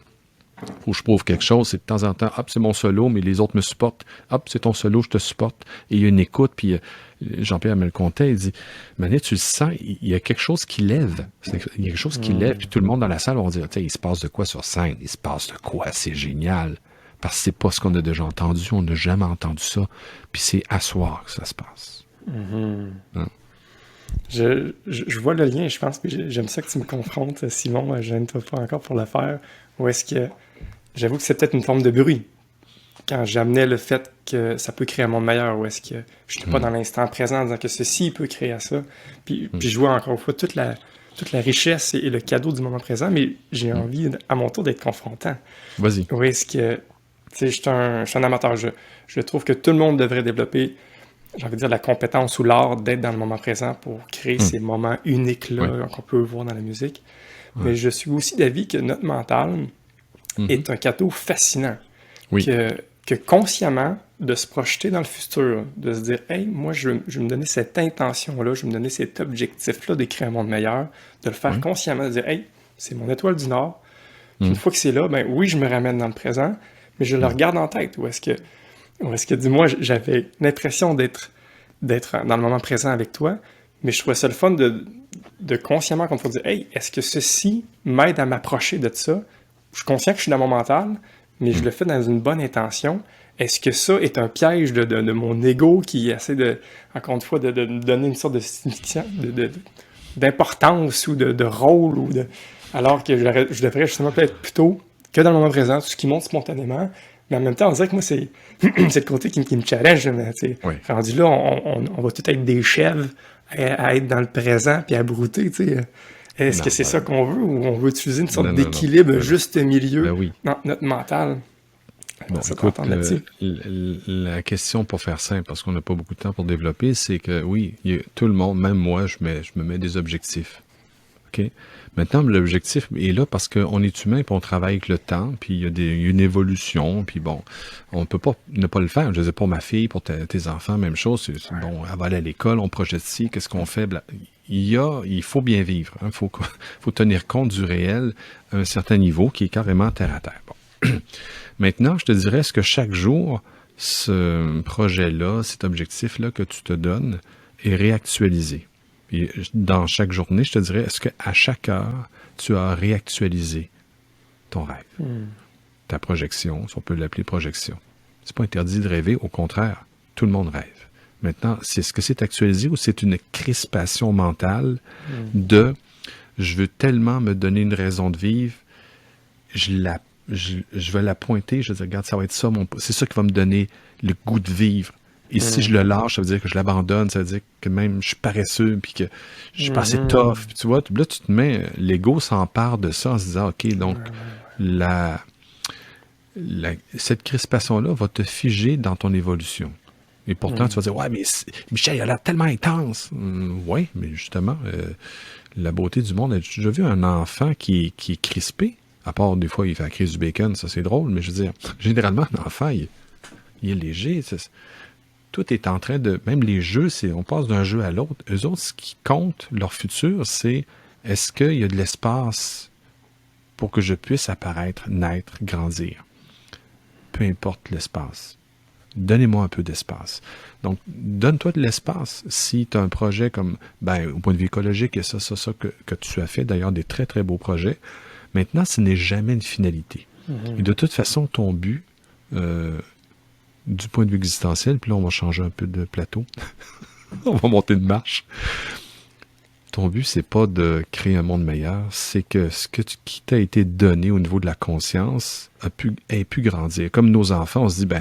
où je prouve quelque chose. C'est de temps en temps, hop, c'est mon solo, mais les autres me supportent. Hop, c'est ton solo, je te supporte. Et il y a une écoute, puis Jean-Pierre me le contait, il dit, Manet, tu le sens, il y a quelque chose qui lève. Il y a quelque chose qui lève, puis tout le monde dans la salle va dire, tu sais, il se passe de quoi sur scène? Il se passe de quoi? C'est génial. Parce que c'est pas ce qu'on a déjà entendu, on n'a jamais entendu ça. Puis c'est à soir que ça se passe. Je vois le lien, je pense, puis j'aime ça que tu me confrontes, Simon, je ne te pas encore pour le faire. Ou est-ce que, j'avoue que c'est peut-être une forme de bruit, quand j'amenais le fait que ça peut créer un monde meilleur, ou est-ce que je n'étais pas dans l'instant présent en disant que ceci peut créer à ça. Puis je vois encore une fois toute la richesse et le cadeau du moment présent, mais j'ai envie à mon tour d'être confrontant. Vas-y. Ou est-ce que, tu sais, je suis un amateur, je trouve que tout le monde devrait développer, j'ai envie de dire, la compétence ou l'art d'être dans le moment présent pour créer ces moments uniques-là qu'on peut voir dans la musique. Mais je suis aussi d'avis que notre mental est un cadeau fascinant. Que consciemment, de se projeter dans le futur, de se dire « Hey, moi, je vais me donner cette intention-là, je vais me donner cet objectif-là de créer un monde meilleur », de le faire consciemment, de dire « Hey, c'est mon étoile du Nord. » Une fois que c'est là, ben oui, je me ramène dans le présent, mais je le regarde en tête. Ou est-ce que dis-moi, j'avais l'impression d'être dans le moment présent avec toi, mais je trouvais ça le fun de consciemment qu'on peut dire « Hey, est-ce que ceci m'aide à m'approcher de ça? » Je suis conscient que je suis dans mon mental, mais je le fais dans une bonne intention. Est-ce que ça est un piège de mon ego qui essaie encore une fois, de me donner une sorte de signification, d'importance ou de rôle, alors que je devrais justement peut-être plutôt que dans le moment présent, tout ce qui monte spontanément, mais en même temps, on dirait que moi, c'est le côté qui me challenge. Rendu là, on va tout être des chèvres à être dans le présent puis à brouter, tu sais. Est-ce que Non, c'est ça qu'on veut ou on veut utiliser une sorte non, non, non. d'équilibre, Ben non. juste milieu Ben oui. dans notre mental? Bon, Ça écoute, t'entendre là-dessus. la question pour faire simple, parce qu'on n'a pas beaucoup de temps pour développer, c'est que oui, tout le monde, même moi, je me mets des objectifs. OK? Maintenant, l'objectif est là parce qu'on est humain, puis on travaille avec le temps, puis il y a une évolution, puis bon, on peut pas ne pas le faire. Je disais pour ma fille, pour tes enfants, même chose. Bon, elle va aller à l'école, on projette ci, qu'est-ce qu'on fait? Il faut bien vivre. Hein, faut tenir compte du réel à un certain niveau qui est carrément terre à terre. Bon. Maintenant, je te dirais, est-ce que chaque jour, ce projet-là, cet objectif-là que tu te donnes est réactualisé? Et dans chaque journée, je te dirais, est-ce qu'à chaque heure, tu as réactualisé ton rêve, ta projection, si on peut l'appeler projection? C'est pas interdit de rêver, au contraire, tout le monde rêve. Maintenant, est-ce que c'est actualisé ou c'est une crispation mentale de « je veux tellement me donner une raison de vivre, je vais la pointer, je vais dire, regarde, ça va être ça, c'est ça qui va me donner le goût de vivre. Et si je le lâche, ça veut dire que je l'abandonne, ça veut dire que même je suis paresseux, puis que je suis pas assez tough. Puis tu vois, là, tu te mets, l'ego s'empare de ça en se disant, OK, donc, cette crispation-là va te figer dans ton évolution. Et pourtant, tu vas dire, ouais, mais Michel, il a l'air tellement intense. Oui, mais justement, la beauté du monde, j'ai déjà vu un enfant qui est crispé, à part des fois, il fait la crise du bacon, ça c'est drôle, mais je veux dire, généralement, un enfant, il est léger, tout est en train de... Même les jeux, on passe d'un jeu à l'autre. Eux autres, ce qui compte, leur futur, c'est est-ce qu'il y a de l'espace pour que je puisse apparaître, naître, grandir? Peu importe l'espace. Donnez-moi un peu d'espace. Donc, donne-toi de l'espace. Si tu as un projet comme, au point de vue écologique, et ça que tu as fait, d'ailleurs, des très, très beaux projets. Maintenant, ce n'est jamais une finalité. Et de toute façon, ton but... du point de vue existentiel, puis là, on va changer un peu de plateau. On va monter de marche. Ton but, c'est pas de créer un monde meilleur, c'est que qui t'a été donné au niveau de la conscience ait pu grandir. Comme nos enfants, on se dit,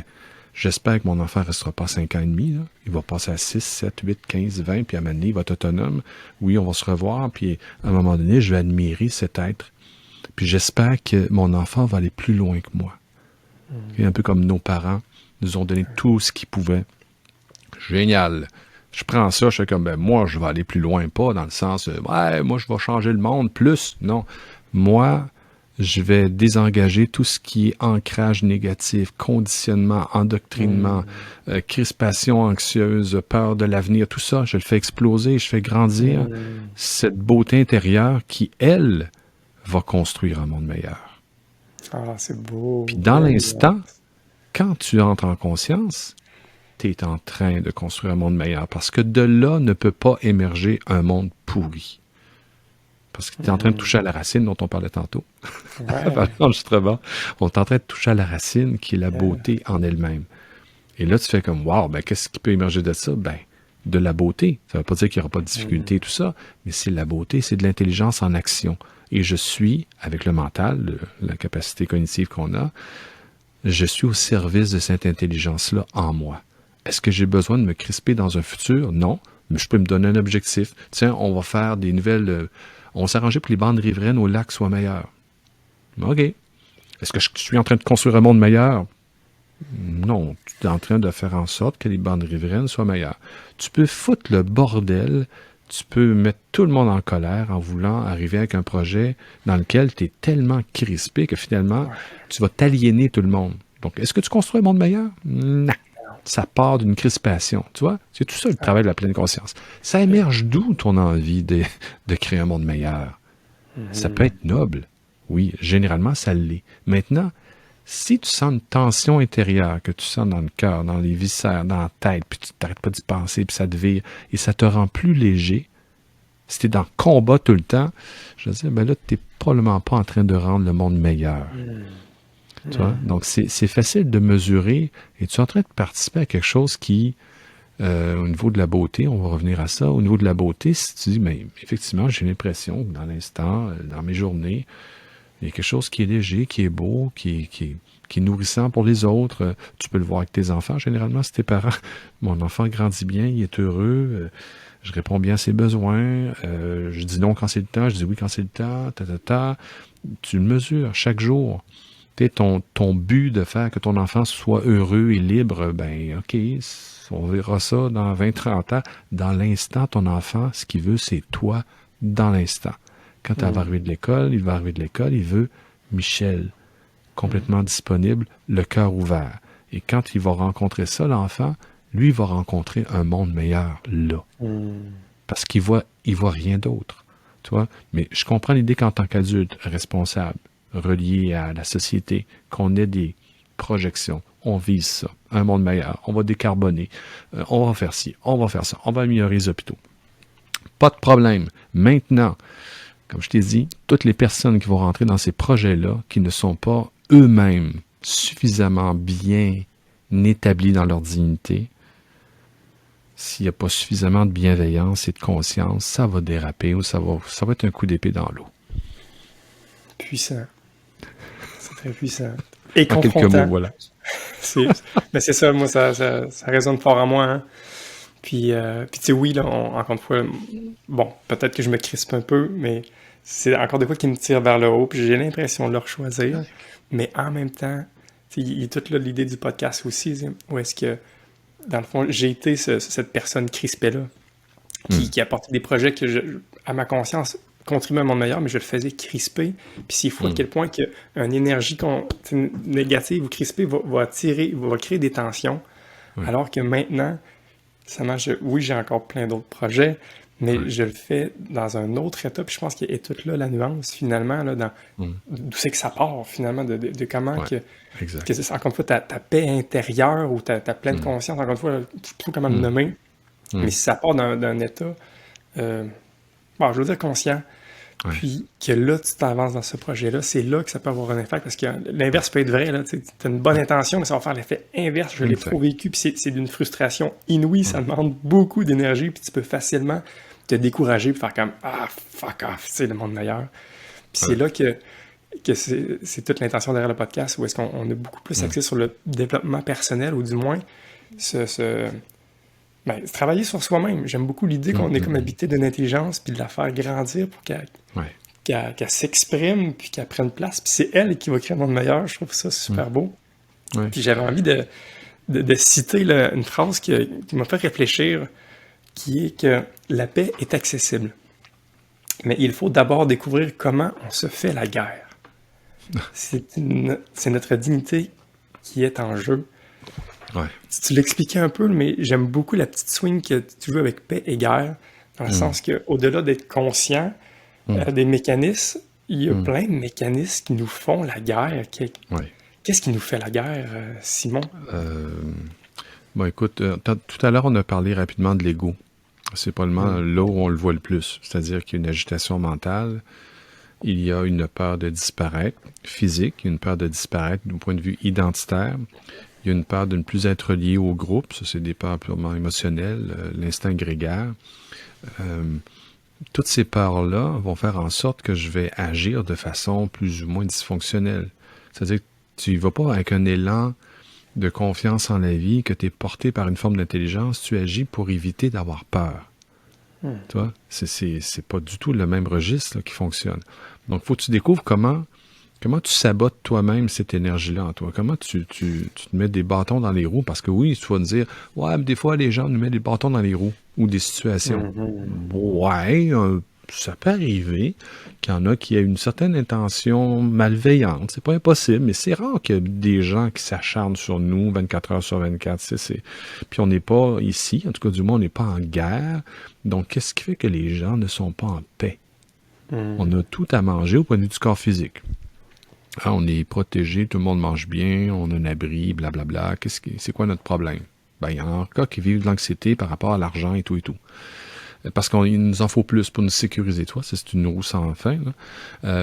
j'espère que mon enfant ne restera pas 5 ans et demi. Là. Il va passer à 6, 7, 8, 15, 20, puis à un moment donné, il va être autonome. Oui, on va se revoir, puis à un moment donné, je vais admirer cet être. Puis j'espère que mon enfant va aller plus loin que moi. Et un peu comme nos parents nous ont donné tout ce qu'ils pouvaient. Génial. Je prends ça, je fais comme, moi, je vais aller plus loin, pas dans le sens, moi, je vais changer le monde plus. Non. Moi, je vais désengager tout ce qui est ancrage négatif, conditionnement, endoctrinement, crispation anxieuse, peur de l'avenir, tout ça, je le fais exploser, je fais grandir cette beauté intérieure qui, elle, va construire un monde meilleur. Ah, c'est beau. Puis dans l'instant, quand tu entres en conscience, tu es en train de construire un monde meilleur. Parce que de là ne peut pas émerger un monde pourri. Parce que tu es en train de toucher à la racine dont on parlait tantôt. L'enregistrement. On est en train de toucher à la racine qui est la beauté en elle-même. Et là, tu fais comme, wow, qu'est-ce qui peut émerger de ça? De la beauté. Ça ne veut pas dire qu'il n'y aura pas de difficulté et tout ça, mais c'est la beauté, c'est de l'intelligence en action. Et je suis, avec le mental, la capacité cognitive qu'on a, je suis au service de cette intelligence-là en moi. Est-ce que j'ai besoin de me crisper dans un futur? Non, mais je peux me donner un objectif. Tiens, on va faire des nouvelles... on va s'arranger pour que les bandes riveraines au lac soient meilleures. OK. Est-ce que je suis en train de construire un monde meilleur? Non, tu es en train de faire en sorte que les bandes riveraines soient meilleures. Tu peux foutre le bordel, tu peux mettre tout le monde en colère en voulant arriver avec un projet dans lequel tu es tellement crispé que finalement, tu vas t'aliéner tout le monde. Donc, est-ce que tu construis un monde meilleur? Non. Ça part d'une crispation, tu vois? C'est tout ça le travail de la pleine conscience. Ça émerge d'où ton envie de créer un monde meilleur? Ça peut être noble. Oui, généralement, ça l'est. Maintenant, si tu sens une tension intérieure que tu sens dans le cœur, dans les viscères, dans la tête, puis tu t'arrêtes pas d'y penser, puis ça te vire, et ça te rend plus léger, si tu es dans le combat tout le temps, je veux dire, là, tu n'es probablement pas en train de rendre le monde meilleur. Tu vois? Donc, c'est facile de mesurer, et tu es en train de participer à quelque chose qui, au niveau de la beauté, on va revenir à ça, au niveau de la beauté, si tu dis, mais effectivement, j'ai l'impression que dans l'instant, dans mes journées, il y a quelque chose qui est léger, qui est beau, qui est nourrissant pour les autres. Tu peux le voir avec tes enfants, généralement, c'est tes parents. Mon enfant grandit bien, il est heureux. je réponds bien à ses besoins, je dis non quand c'est le temps, je dis oui quand c'est le temps, Tu le mesures chaque jour. Ton but de faire que ton enfant soit heureux et libre, ben OK, on verra ça dans 20-30 ans. Dans l'instant, ton enfant, ce qu'il veut, c'est toi dans l'instant. Quand il va arriver de l'école, il veut Michel, complètement disponible, le cœur ouvert. Et quand il va rencontrer ça, l'enfant, lui, il va rencontrer un monde meilleur là. Parce qu'il voit rien d'autre. Tu vois? Mais je comprends l'idée qu'en tant qu'adulte responsable, relié à la société, qu'on ait des projections, on vise ça, un monde meilleur, on va décarboner, on va faire ci, on va faire ça, on va améliorer les hôpitaux. Pas de problème. Maintenant, comme je t'ai dit, toutes les personnes qui vont rentrer dans ces projets-là, qui ne sont pas eux-mêmes suffisamment bien établis dans leur dignité, s'il n'y a pas suffisamment de bienveillance et de conscience, ça va déraper ou ça va être un coup d'épée dans l'eau. Puissant. C'est très puissant. Et en confrontant. Quelques mots, voilà. Mais c'est ça, moi, ça résonne fort en moi. Hein. Puis tu sais, oui, là, encore une fois, bon, peut-être que je me crispe un peu, mais c'est encore des fois qui me tire vers le haut, puis j'ai l'impression de le choisir. Mais en même temps, il y a toute là l'idée du podcast aussi, où est-ce que, dans le fond, j'ai été cette personne crispée-là, qui apportait des projets que, à ma conscience, contribuaient à mon meilleur, mais je le faisais crisper. Puis c'est fou à quel point qu'une énergie négative ou crispée va créer des tensions, alors que maintenant, ça marche. Oui, j'ai encore plein d'autres projets, mais je le fais dans un autre état. Puis je pense qu'il y a toute là la nuance, finalement, là, d'où c'est que ça part, finalement, de comment que c'est, encore une fois, ta paix intérieure ou ta pleine conscience, encore une fois, je ne sais pas comment le nommer, mais si ça part d'un état, bon, je veux dire conscient, puis que là, tu t'avances dans ce projet-là, c'est là que ça peut avoir un impact, parce que l'inverse peut être vrai, là, tu as une bonne intention, mais ça va faire l'effet inverse, je l'ai trop vécu, puis c'est d'une frustration inouïe, ça demande beaucoup d'énergie, puis tu peux facilement te décourager, puis faire comme « Ah, fuck off, c'est le monde meilleur ». Puis c'est là que c'est toute l'intention derrière le podcast, où est-ce qu'on a beaucoup plus axé sur le développement personnel, ou du moins travailler sur soi-même. J'aime beaucoup l'idée qu'on est comme habité d'une intelligence, puis de la faire grandir pour qu'elle s'exprime, puis qu'elle prenne place. Puis c'est elle qui va créer un monde meilleur. Je trouve ça super beau. Puis j'avais envie de citer une phrase qui m'a fait réfléchir, qui est que la paix est accessible. Mais il faut d'abord découvrir comment on se fait la guerre. C'est notre dignité qui est en jeu. Tu l'expliquais un peu, mais j'aime beaucoup la petite swing que tu joues avec paix et guerre, dans le sens qu'au-delà d'être conscient des mécanismes, il y a plein de mécanismes qui nous font la guerre. Qu'est-ce qui nous fait la guerre, Simon? Bon, écoute, tout à l'heure, on a parlé rapidement de l'ego. C'est probablement là où on le voit le plus. C'est-à-dire qu'il y a une agitation mentale, il y a une peur de disparaître, physique, une peur de disparaître du point de vue identitaire. Il y a une peur de ne plus être lié au groupe, ça c'est des peurs purement émotionnelles, l'instinct grégaire. Toutes ces peurs-là vont faire en sorte que je vais agir de façon plus ou moins dysfonctionnelle. C'est-à-dire que tu ne vas pas avec un élan de confiance en la vie, que tu es porté par une forme d'intelligence, tu agis pour éviter d'avoir peur. Tu vois? C'est pas du tout le même registre là, qui fonctionne. Donc, il faut que tu découvres comment tu sabotes toi-même cette énergie-là en toi? Comment tu te mets des bâtons dans les roues? Parce que oui, tu vas nous dire, ouais, mais des fois, les gens nous mettent des bâtons dans les roues ou des situations. Ouais, ça peut arriver qu'il y en a qui aient une certaine intention malveillante. C'est pas impossible, mais c'est rare qu'il y ait des gens qui s'acharnent sur nous 24 heures sur 24. Puis on n'est pas ici, en tout cas du moins, on n'est pas en guerre. Donc, qu'est-ce qui fait que les gens ne sont pas en paix? On a tout à manger au point de vue du corps physique. On est protégé, tout le monde mange bien, on a un abri, blablabla. C'est quoi notre problème? Il y en a encore qui vivent de l'anxiété par rapport à l'argent et tout et tout. Parce qu'il nous en faut plus pour nous sécuriser. Toi, c'est une roue sans fin.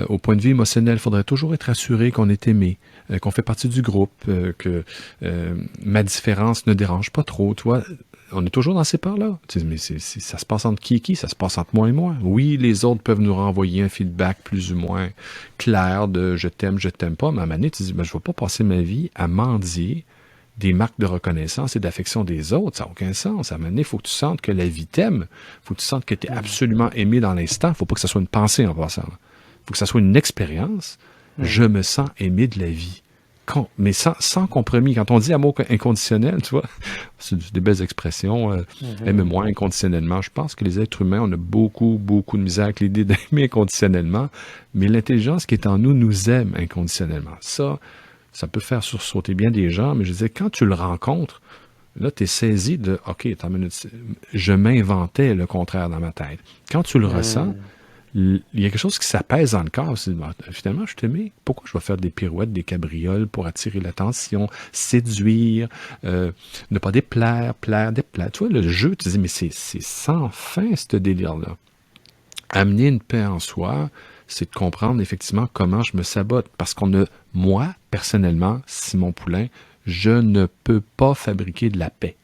Au point de vue émotionnel, il faudrait toujours être assuré qu'on est aimé, qu'on fait partie du groupe, que ma différence ne dérange pas trop. Toi, on est toujours dans ces peurs-là. Mais ça se passe entre qui? Ça se passe entre moi et moi. Oui, les autres peuvent nous renvoyer un feedback plus ou moins clair de je t'aime pas. Mais à un moment donné, tu dis, je ne vais pas passer ma vie à mendier des marques de reconnaissance et d'affection des autres. Ça n'a aucun sens. À un moment donné, il faut que tu sentes que la vie t'aime. Il faut que tu sentes que tu es absolument aimé dans l'instant. Il ne faut pas que ça soit une pensée en passant. Il faut que ça soit une expérience. Je me sens aimé de la vie. Mais sans compromis. Quand on dit amour inconditionnel, tu vois, c'est des belles expressions. Aime-moi inconditionnellement. Je pense que les êtres humains, on a beaucoup, beaucoup de misère avec l'idée d'aimer inconditionnellement. Mais l'intelligence qui est en nous nous aime inconditionnellement. Ça peut faire sursauter bien des gens, mais je disais, quand tu le rencontres, là, tu es saisi de, OK, attends une minute, je m'inventais le contraire dans ma tête. Quand tu le ressens, il y a quelque chose qui s'apaise dans le corps. Finalement, je t'aimais. Pourquoi je vais faire des pirouettes, des cabrioles pour attirer l'attention, séduire, ne pas déplaire, déplaire. Tu vois, le jeu, tu dis, mais c'est sans fin, ce délire-là. Amener une paix en soi, c'est de comprendre effectivement comment je me sabote. Parce moi, personnellement, Simon Poulain, je ne peux pas fabriquer de la paix.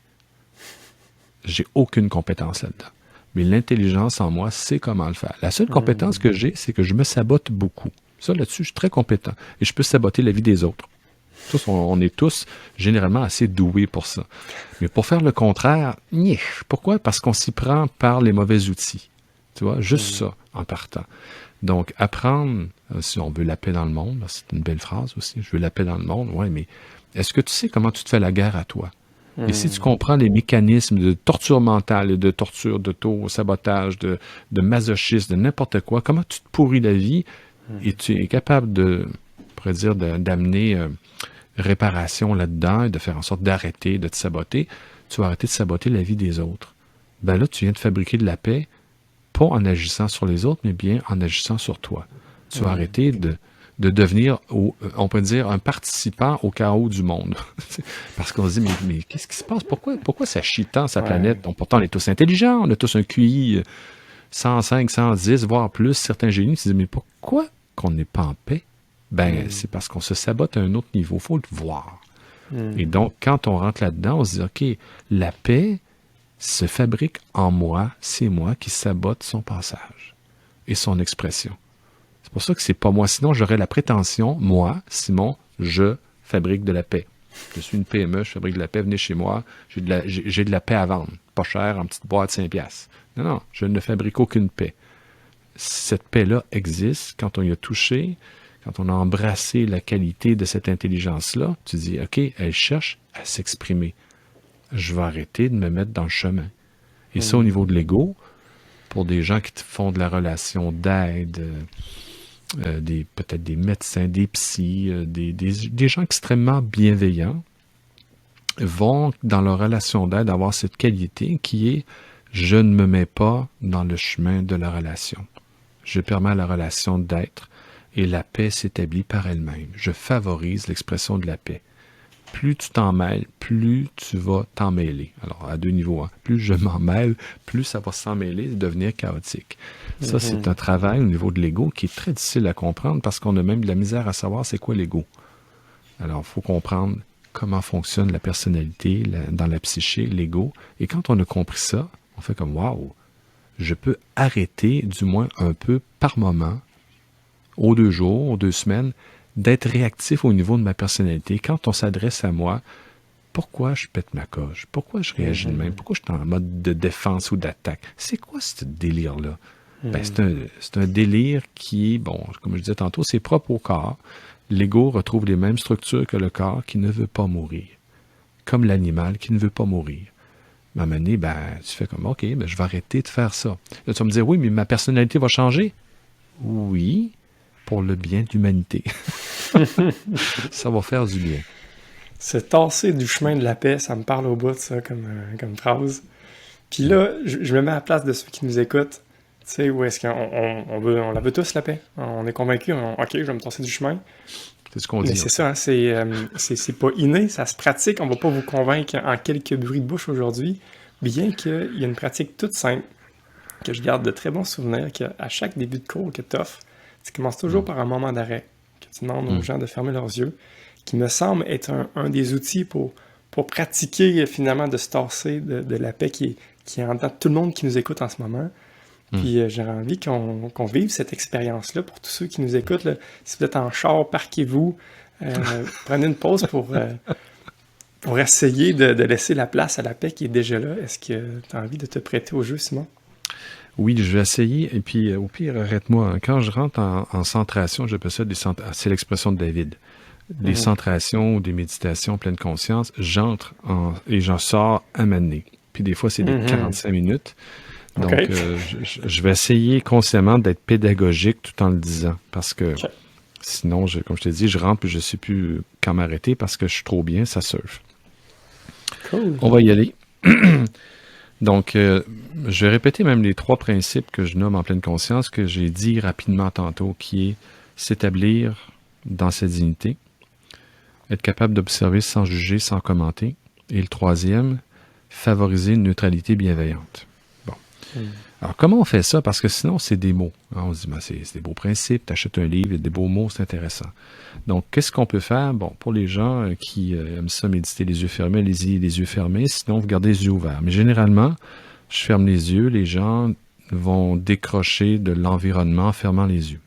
J'ai aucune compétence là-dedans. Mais l'intelligence en moi sait comment le faire. La seule compétence que j'ai, c'est que je me sabote beaucoup. Ça, là-dessus, je suis très compétent. Et je peux saboter la vie des autres. On est tous généralement assez doués pour ça. Mais pour faire le contraire, pourquoi? Parce qu'on s'y prend par les mauvais outils. Tu vois, juste ça, en partant. Donc, apprendre, si on veut la paix dans le monde, c'est une belle phrase aussi, je veux la paix dans le monde, ouais, mais est-ce que tu sais comment tu te fais la guerre à toi? Et si tu comprends les mécanismes de torture mentale, de torture, d'auto-sabotage, de masochisme, de n'importe quoi, comment tu te pourris la vie et tu es capable d'amener réparation là-dedans et de faire en sorte d'arrêter, de te saboter, tu vas arrêter de saboter la vie des autres. Ben là, tu viens de fabriquer de la paix, pas en agissant sur les autres, mais bien en agissant sur toi. Tu vas arrêter de devenir, on peut dire, un participant au chaos du monde. Parce qu'on se dit, mais qu'est-ce qui se passe? Pourquoi ça chie tant, sa planète? Donc, pourtant, on est tous intelligents, on a tous un QI 105, 110, voire plus. Certains génies se disent, mais pourquoi qu'on n'est pas en paix? Ben, c'est parce qu'on se sabote à un autre niveau. Il faut le voir. Et donc, quand on rentre là-dedans, on se dit, OK, la paix se fabrique en moi, c'est moi qui sabote son passage et son expression. C'est pour ça que c'est pas moi. Sinon, j'aurais la prétention, moi, Simon, je fabrique de la paix. Je suis une PME, je fabrique de la paix, venez chez moi, j'ai de la paix à vendre. Pas cher, en petite boîte, 5 piastres. Non, je ne fabrique aucune paix. Cette paix-là existe quand on y a touché, quand on a embrassé la qualité de cette intelligence-là. Tu dis, OK, elle cherche à s'exprimer. Je vais arrêter de me mettre dans le chemin. Et ça, au niveau de l'ego, pour des gens qui font de la relation d'aide, peut-être des médecins, des psys, des gens extrêmement bienveillants, vont, dans leur relation d'aide, avoir cette qualité qui est « je ne me mets pas dans le chemin de la relation. Je permets à la relation d'être et la paix s'établit par elle-même. Je favorise l'expression de la paix. » Plus tu t'en mêles, plus tu vas t'en mêler. Alors, à 2 niveaux. Plus je m'en mêle, plus ça va s'en mêler et devenir chaotique. Ça, c'est un travail au niveau de l'ego qui est très difficile à comprendre parce qu'on a même de la misère à savoir c'est quoi l'ego. Alors, il faut comprendre comment fonctionne la personnalité dans la psyché, l'ego. Et quand on a compris ça, on fait comme « Wow! Je peux arrêter, du moins un peu par moment, aux 2 jours, aux 2 semaines, d'être réactif au niveau de ma personnalité. Quand on s'adresse à moi, pourquoi je pète ma coche? Pourquoi je réagis de même? Pourquoi je suis en mode de défense ou d'attaque? C'est quoi ce délire-là? Ben, c'est un délire qui, bon, comme je disais tantôt, c'est propre au corps. L'ego retrouve les mêmes structures que le corps qui ne veut pas mourir. Comme l'animal qui ne veut pas mourir. Mais à un moment donné, ben, tu fais comme, OK, ben, je vais arrêter de faire ça. Là, tu vas me dire, oui, mais ma personnalité va changer. Oui, pour le bien de l'humanité. Ça va faire du bien. Se tasser du chemin de la paix, ça me parle au bout de ça comme phrase. Puis là, je me mets à la place de ceux qui nous écoutent. Tu sais, où est-ce on la veut tous, la paix? On est convaincus, OK, je vais me tasser du chemin. C'est ce qu'on dit. Mais c'est ça, hein, c'est pas inné, ça se pratique. On va pas vous convaincre en quelques bruits de bouche aujourd'hui, bien qu'il y a une pratique toute simple, que je garde de très bons souvenirs, qu'à chaque début de cours que tu offres, tu commences toujours par un moment d'arrêt, que tu demandes aux gens de fermer leurs yeux, qui me semble être un des outils pour pratiquer finalement de se tasser de la paix qui est en dedans de tout le monde qui nous écoute en ce moment. Puis j'aurais envie qu'on vive cette expérience-là pour tous ceux qui nous écoutent. Là. Si vous êtes en char, parquez-vous, prenez une pause pour Pour essayer de laisser la place à la paix qui est déjà là, est-ce que tu as envie de te prêter au jeu, Simon? Oui, je vais essayer. Et puis, au pire, arrête-moi. Quand je rentre en centration, j'appelle ça c'est l'expression de David. Des Mhm. centrations ou des méditations en pleine conscience, et j'en sors à m'amener. Puis des fois, c'est des Mhm. 45 minutes. OK. Donc, je vais essayer consciemment d'être pédagogique tout en le disant. Parce que OK. sinon, comme je t'ai dit, je rentre puis je ne sais plus quand m'arrêter parce que je suis trop bien, ça surfe. Cool. On va y aller. Donc, je vais répéter même les 3 principes que je nomme en pleine conscience, que j'ai dit rapidement tantôt, qui est s'établir dans sa dignité, être capable d'observer sans juger, sans commenter. Et le 3e, favoriser une neutralité bienveillante. Bon. Mm. Alors, comment on fait ça? Parce que sinon, c'est des mots. On se dit, ben, c'est des beaux principes, tu achètes un livre, il y a des beaux mots, c'est intéressant. Donc, qu'est-ce qu'on peut faire? Bon, pour les gens qui aiment ça méditer les yeux fermés, allez-y les yeux fermés, sinon vous gardez les yeux ouverts. Mais généralement, je ferme les yeux, les gens vont décrocher de l'environnement en fermant les yeux.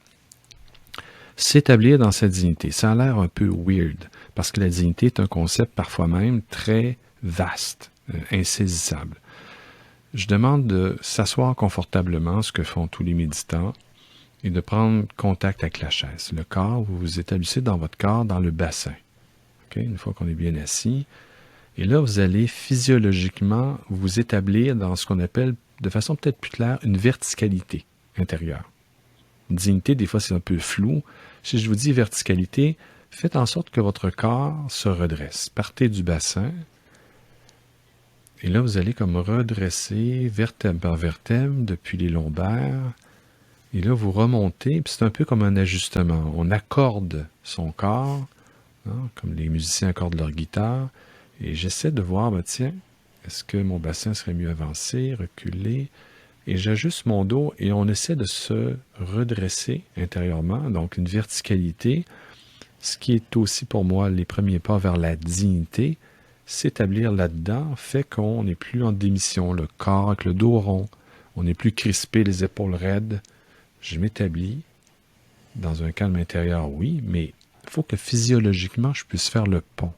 S'établir dans sa dignité, ça a l'air un peu weird, parce que la dignité est un concept parfois même très vaste, insaisissable. Je demande de s'asseoir confortablement, ce que font tous les méditants, et de prendre contact avec la chaise. Le corps, vous vous établissez dans votre corps, dans le bassin. Okay? Une fois qu'on est bien assis. Et là, vous allez physiologiquement vous établir dans ce qu'on appelle, de façon peut-être plus claire, une verticalité intérieure. Dignité, des fois, c'est un peu flou. Si je vous dis verticalité, faites en sorte que votre corps se redresse. Partez du bassin. Et là, vous allez comme redresser vertèbre par vertèbre depuis les lombaires. Et là, vous remontez, puis c'est un peu comme un ajustement. On accorde son corps, hein, comme les musiciens accordent leur guitare, et j'essaie de voir, ben, tiens, est-ce que mon bassin serait mieux avancé, reculé, et j'ajuste mon dos, et on essaie de se redresser intérieurement, donc une verticalité, ce qui est aussi pour moi les premiers pas vers la dignité. S'établir là-dedans fait qu'on n'est plus en démission, le corps avec le dos rond, on n'est plus crispé, les épaules raides. Je m'établis dans un calme intérieur, oui, mais il faut que physiologiquement, je puisse faire le pont.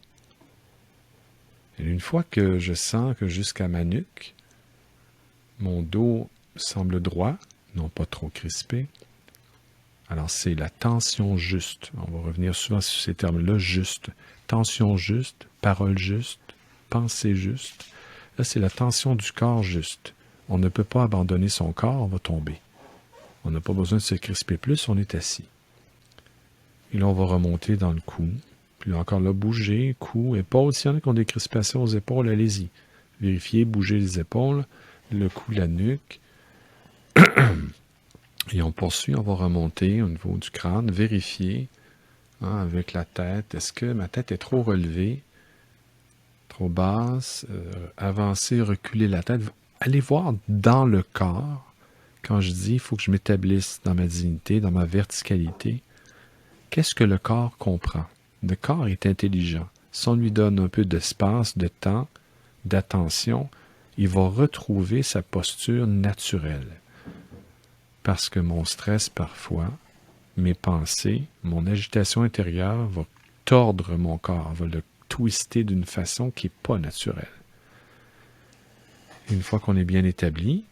Et une fois que je sens que jusqu'à ma nuque, mon dos semble droit, non pas trop crispé, alors c'est la tension juste. On va revenir souvent sur ces termes-là, juste. Tension juste, parole juste, pensée juste. Là, c'est la tension du corps juste. On ne peut pas abandonner son corps, on va tomber. On n'a pas besoin de se crisper plus, on est assis. Et là, on va remonter dans le cou. Puis encore là, bouger, cou, épaules. S'il y en a qui ont des crispations aux épaules, allez-y. Vérifiez, bougez les épaules, le cou, la nuque. Et on poursuit, on va remonter au niveau du crâne, vérifier avec la tête. Est-ce que ma tête est trop relevée, trop basse? Avancer, reculer la tête. Allez voir dans le corps. Quand je dis, il faut que je m'établisse dans ma dignité, dans ma verticalité. Qu'est-ce que le corps comprend? Le corps est intelligent. Si on lui donne un peu d'espace, de temps, d'attention, il va retrouver sa posture naturelle. Parce que mon stress parfois, mes pensées, mon agitation intérieure va tordre mon corps, va le twister d'une façon qui n'est pas naturelle. Une fois qu'on est bien établi,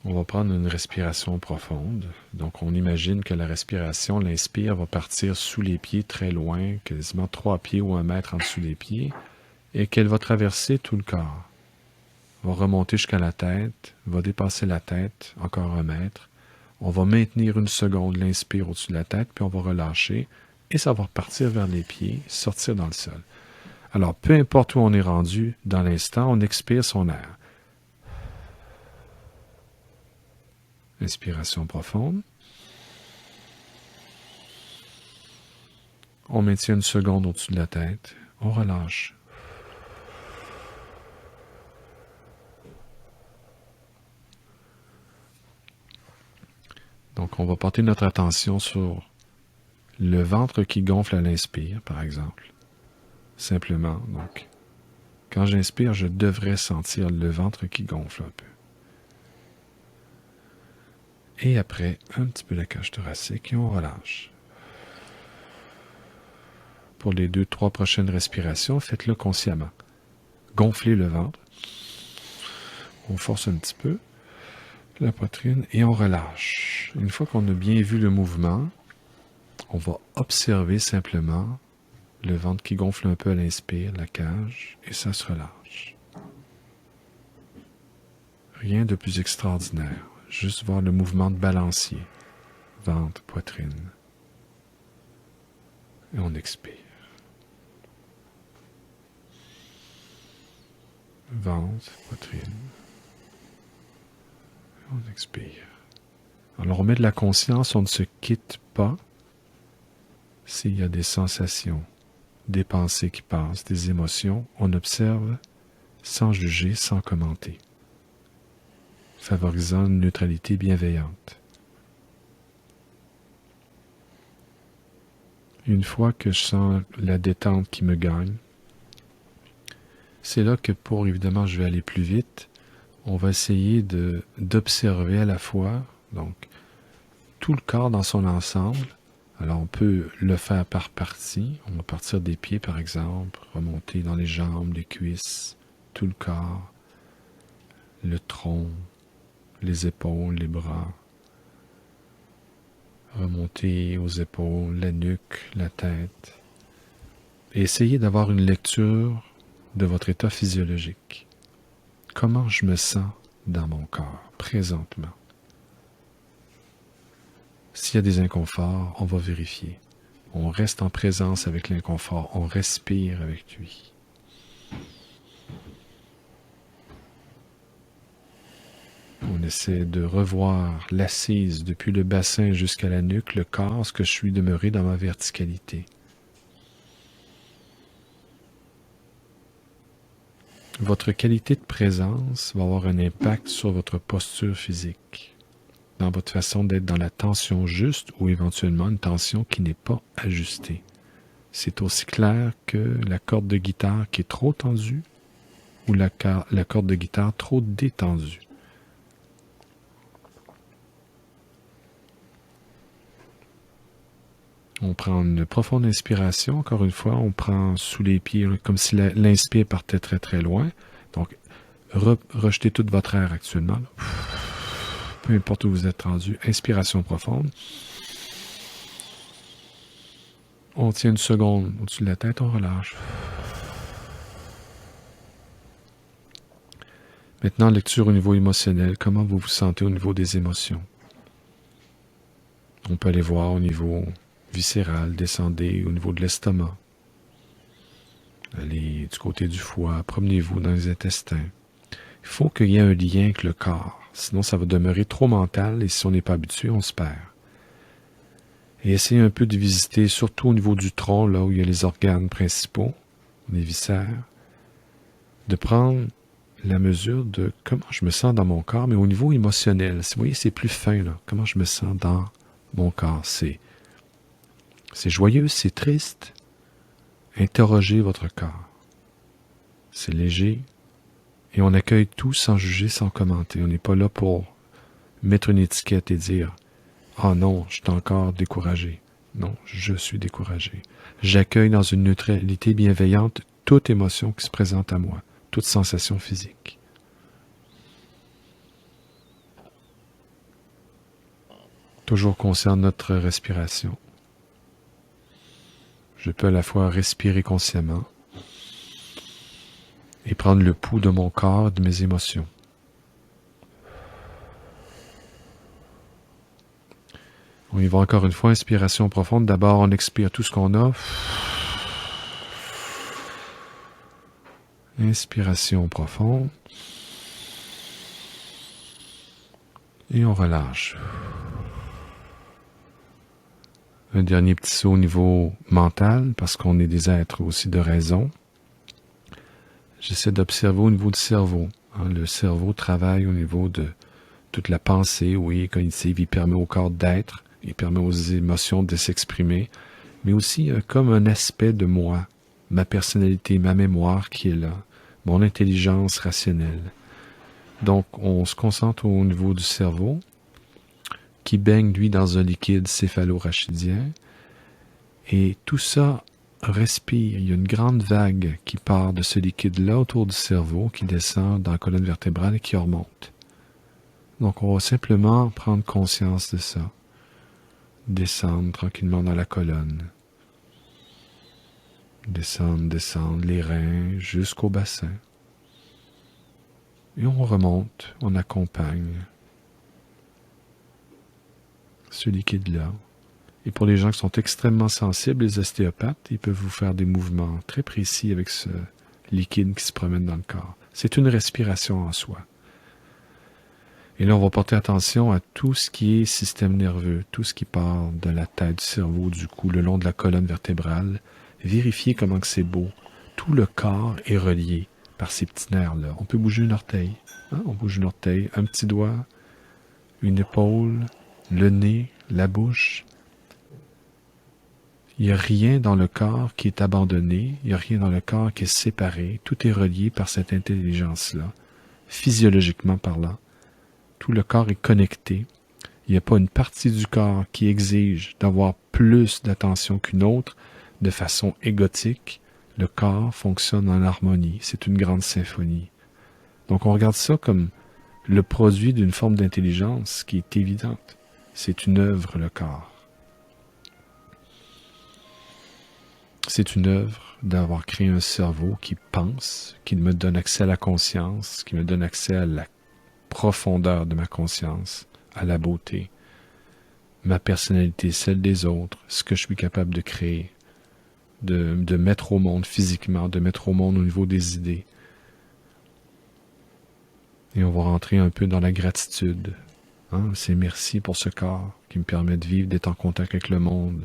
on va prendre une respiration profonde. Donc, on imagine que la respiration, l'inspire, va partir sous les pieds très loin, quasiment 3 pieds ou 1 mètre en dessous des pieds, et qu'elle va traverser tout le corps. Va remonter jusqu'à la tête, va dépasser la tête, encore 1 mètre. On va maintenir 1 seconde l'inspire au-dessus de la tête, puis on va relâcher, et ça va repartir vers les pieds, sortir dans le sol. Alors, peu importe où on est rendu, dans l'instant, on expire son air. Inspiration profonde. On maintient 1 seconde au-dessus de la tête. On relâche. Donc, on va porter notre attention sur le ventre qui gonfle à l'inspire, par exemple. Simplement, donc, quand j'inspire, je devrais sentir le ventre qui gonfle un peu. Et après, un petit peu la cage thoracique et on relâche. pour les 2-3 prochaines respirations, faites-le consciemment. Gonflez le ventre. On force un petit peu la poitrine et on relâche. Une fois qu'on a bien vu le mouvement, on va observer simplement le ventre qui gonfle un peu à l'inspire, la cage, et ça se relâche. Rien de plus extraordinaire. Juste voir le mouvement de balancier. Ventre, poitrine. Et on expire. Ventre, poitrine. Et on expire. Alors on met de la conscience, on ne se quitte pas s'il y a des sensations, des pensées qui passent, des émotions, on observe sans juger, sans commenter, favorisant une neutralité bienveillante. Une fois que je sens la détente qui me gagne, c'est là que évidemment, je vais aller plus vite, on va essayer d'observer à la fois, donc, tout le corps dans son ensemble. Alors, on peut le faire par partie. On va partir des pieds, par exemple, remonter dans les jambes, les cuisses, tout le corps, le tronc, les épaules, les bras. Remonter aux épaules, la nuque, la tête. Et essayez d'avoir une lecture de votre état physiologique. Comment je me sens dans mon corps, présentement? S'il y a des inconforts, on va vérifier. On reste en présence avec l'inconfort, on respire avec lui. On essaie de revoir l'assise depuis le bassin jusqu'à la nuque, le corps, ce que je suis demeuré dans ma verticalité. Votre qualité de présence va avoir un impact sur votre posture physique, dans votre façon d'être dans la tension juste ou éventuellement une tension qui n'est pas ajustée. C'est aussi clair que la corde de guitare qui est trop tendue ou la corde de guitare trop détendue. On prend une profonde inspiration. Encore une fois, on prend sous les pieds, comme si l'inspire partait très très loin. Donc, rejetez tout votre air actuellement. Peu importe où vous êtes rendu. Inspiration profonde. On tient une seconde au-dessus de la tête, on relâche. Maintenant, lecture au niveau émotionnel. Comment vous vous sentez au niveau des émotions? On peut aller voir au niveau viscéral, descendez au niveau de l'estomac. Allez du côté du foie, promenez-vous dans les intestins. Il faut qu'il y ait un lien avec le corps, sinon ça va demeurer trop mental et si on n'est pas habitué, on se perd. Et essayez un peu de visiter, surtout au niveau du tronc, là où il y a les organes principaux, les viscères, de prendre la mesure de comment je me sens dans mon corps, mais au niveau émotionnel. Vous voyez, c'est plus fin, là. Comment je me sens dans mon corps. C'est joyeux, c'est triste. Interrogez votre corps. C'est léger. Et on accueille tout sans juger, sans commenter. On n'est pas là pour mettre une étiquette et dire « Ah non, je suis encore découragé. » Non, je suis découragé. J'accueille dans une neutralité bienveillante toute émotion qui se présente à moi, toute sensation physique. Toujours conscient de notre respiration. Je peux à la fois respirer consciemment et prendre le pouls de mon corps, de mes émotions. On y va encore une fois, inspiration profonde. D'abord, on expire tout ce qu'on a. Inspiration profonde. Et on relâche. Un dernier petit saut au niveau mental, parce qu'on est des êtres aussi de raison. J'essaie d'observer au niveau du cerveau. Le cerveau travaille au niveau de toute la pensée, oui, cognitive. Il permet au corps d'être, il permet aux émotions de s'exprimer, mais aussi comme un aspect de moi, ma personnalité, ma mémoire qui est là, mon intelligence rationnelle. Donc, on se concentre au niveau du cerveau, qui baigne, lui, dans un liquide céphalorachidien. Et tout ça respire. Il y a une grande vague qui part de ce liquide-là autour du cerveau, qui descend dans la colonne vertébrale et qui remonte. Donc, on va simplement prendre conscience de ça. Descendre tranquillement dans la colonne. Descendre les reins jusqu'au bassin. Et on remonte, on accompagne ce liquide-là. Et pour les gens qui sont extrêmement sensibles, les ostéopathes, ils peuvent vous faire des mouvements très précis avec ce liquide qui se promène dans le corps. C'est une respiration en soi. Et là, on va porter attention à tout ce qui est système nerveux, tout ce qui part de la tête, du cerveau, du cou, le long de la colonne vertébrale. Vérifiez comment que c'est beau. Tout le corps est relié par ces petits nerfs-là. On peut bouger un orteil. Hein? On bouge un orteil, un petit doigt, une épaule, le nez, la bouche. Il n'y a rien dans le corps qui est abandonné. Il n'y a rien dans le corps qui est séparé. Tout est relié par cette intelligence-là, physiologiquement parlant. Tout le corps est connecté. Il n'y a pas une partie du corps qui exige d'avoir plus d'attention qu'une autre de façon égotique. Le corps fonctionne en harmonie. C'est une grande symphonie. Donc on regarde ça comme le produit d'une forme d'intelligence qui est évidente. C'est une œuvre, le corps. C'est une œuvre d'avoir créé un cerveau qui pense, qui me donne accès à la conscience, qui me donne accès à la profondeur de ma conscience, à la beauté, ma personnalité, celle des autres, ce que je suis capable de créer, de mettre au monde physiquement, de mettre au monde au niveau des idées. Et on va rentrer un peu dans la gratitude. Hein? C'est merci pour ce corps qui me permet de vivre, d'être en contact avec le monde.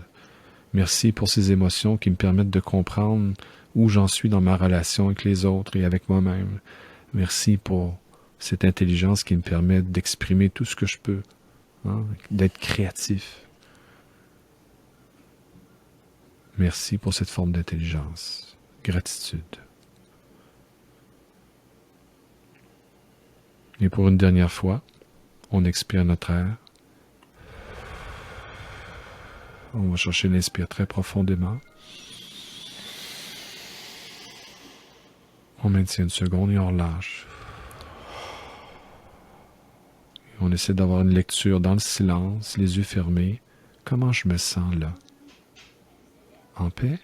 Merci pour ces émotions qui me permettent de comprendre où j'en suis dans ma relation avec les autres et avec moi-même. Merci pour cette intelligence qui me permet d'exprimer tout ce que je peux, hein, d'être créatif. Merci pour cette forme d'intelligence. Gratitude. Et pour une dernière fois, on expire notre air. On va chercher l'inspire très profondément. On maintient une seconde et on relâche. Et on essaie d'avoir une lecture dans le silence, les yeux fermés. Comment je me sens là? En paix?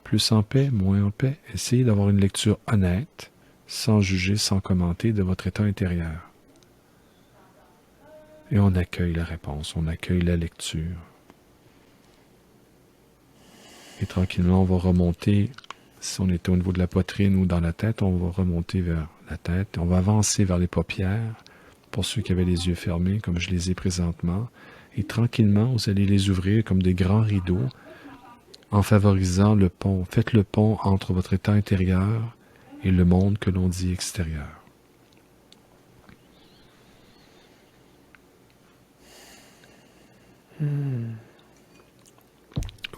Plus en paix? Moins en paix? Essayez d'avoir une lecture honnête, sans juger, sans commenter de votre état intérieur. Et on accueille la réponse, on accueille la lecture. Et tranquillement, on va remonter, si on était au niveau de la poitrine ou dans la tête, on va remonter vers la tête. On va avancer vers les paupières, pour ceux qui avaient les yeux fermés, comme je les ai présentement. Et tranquillement, vous allez les ouvrir comme des grands rideaux, en favorisant le pont. Faites le pont entre votre état intérieur et le monde que l'on dit extérieur.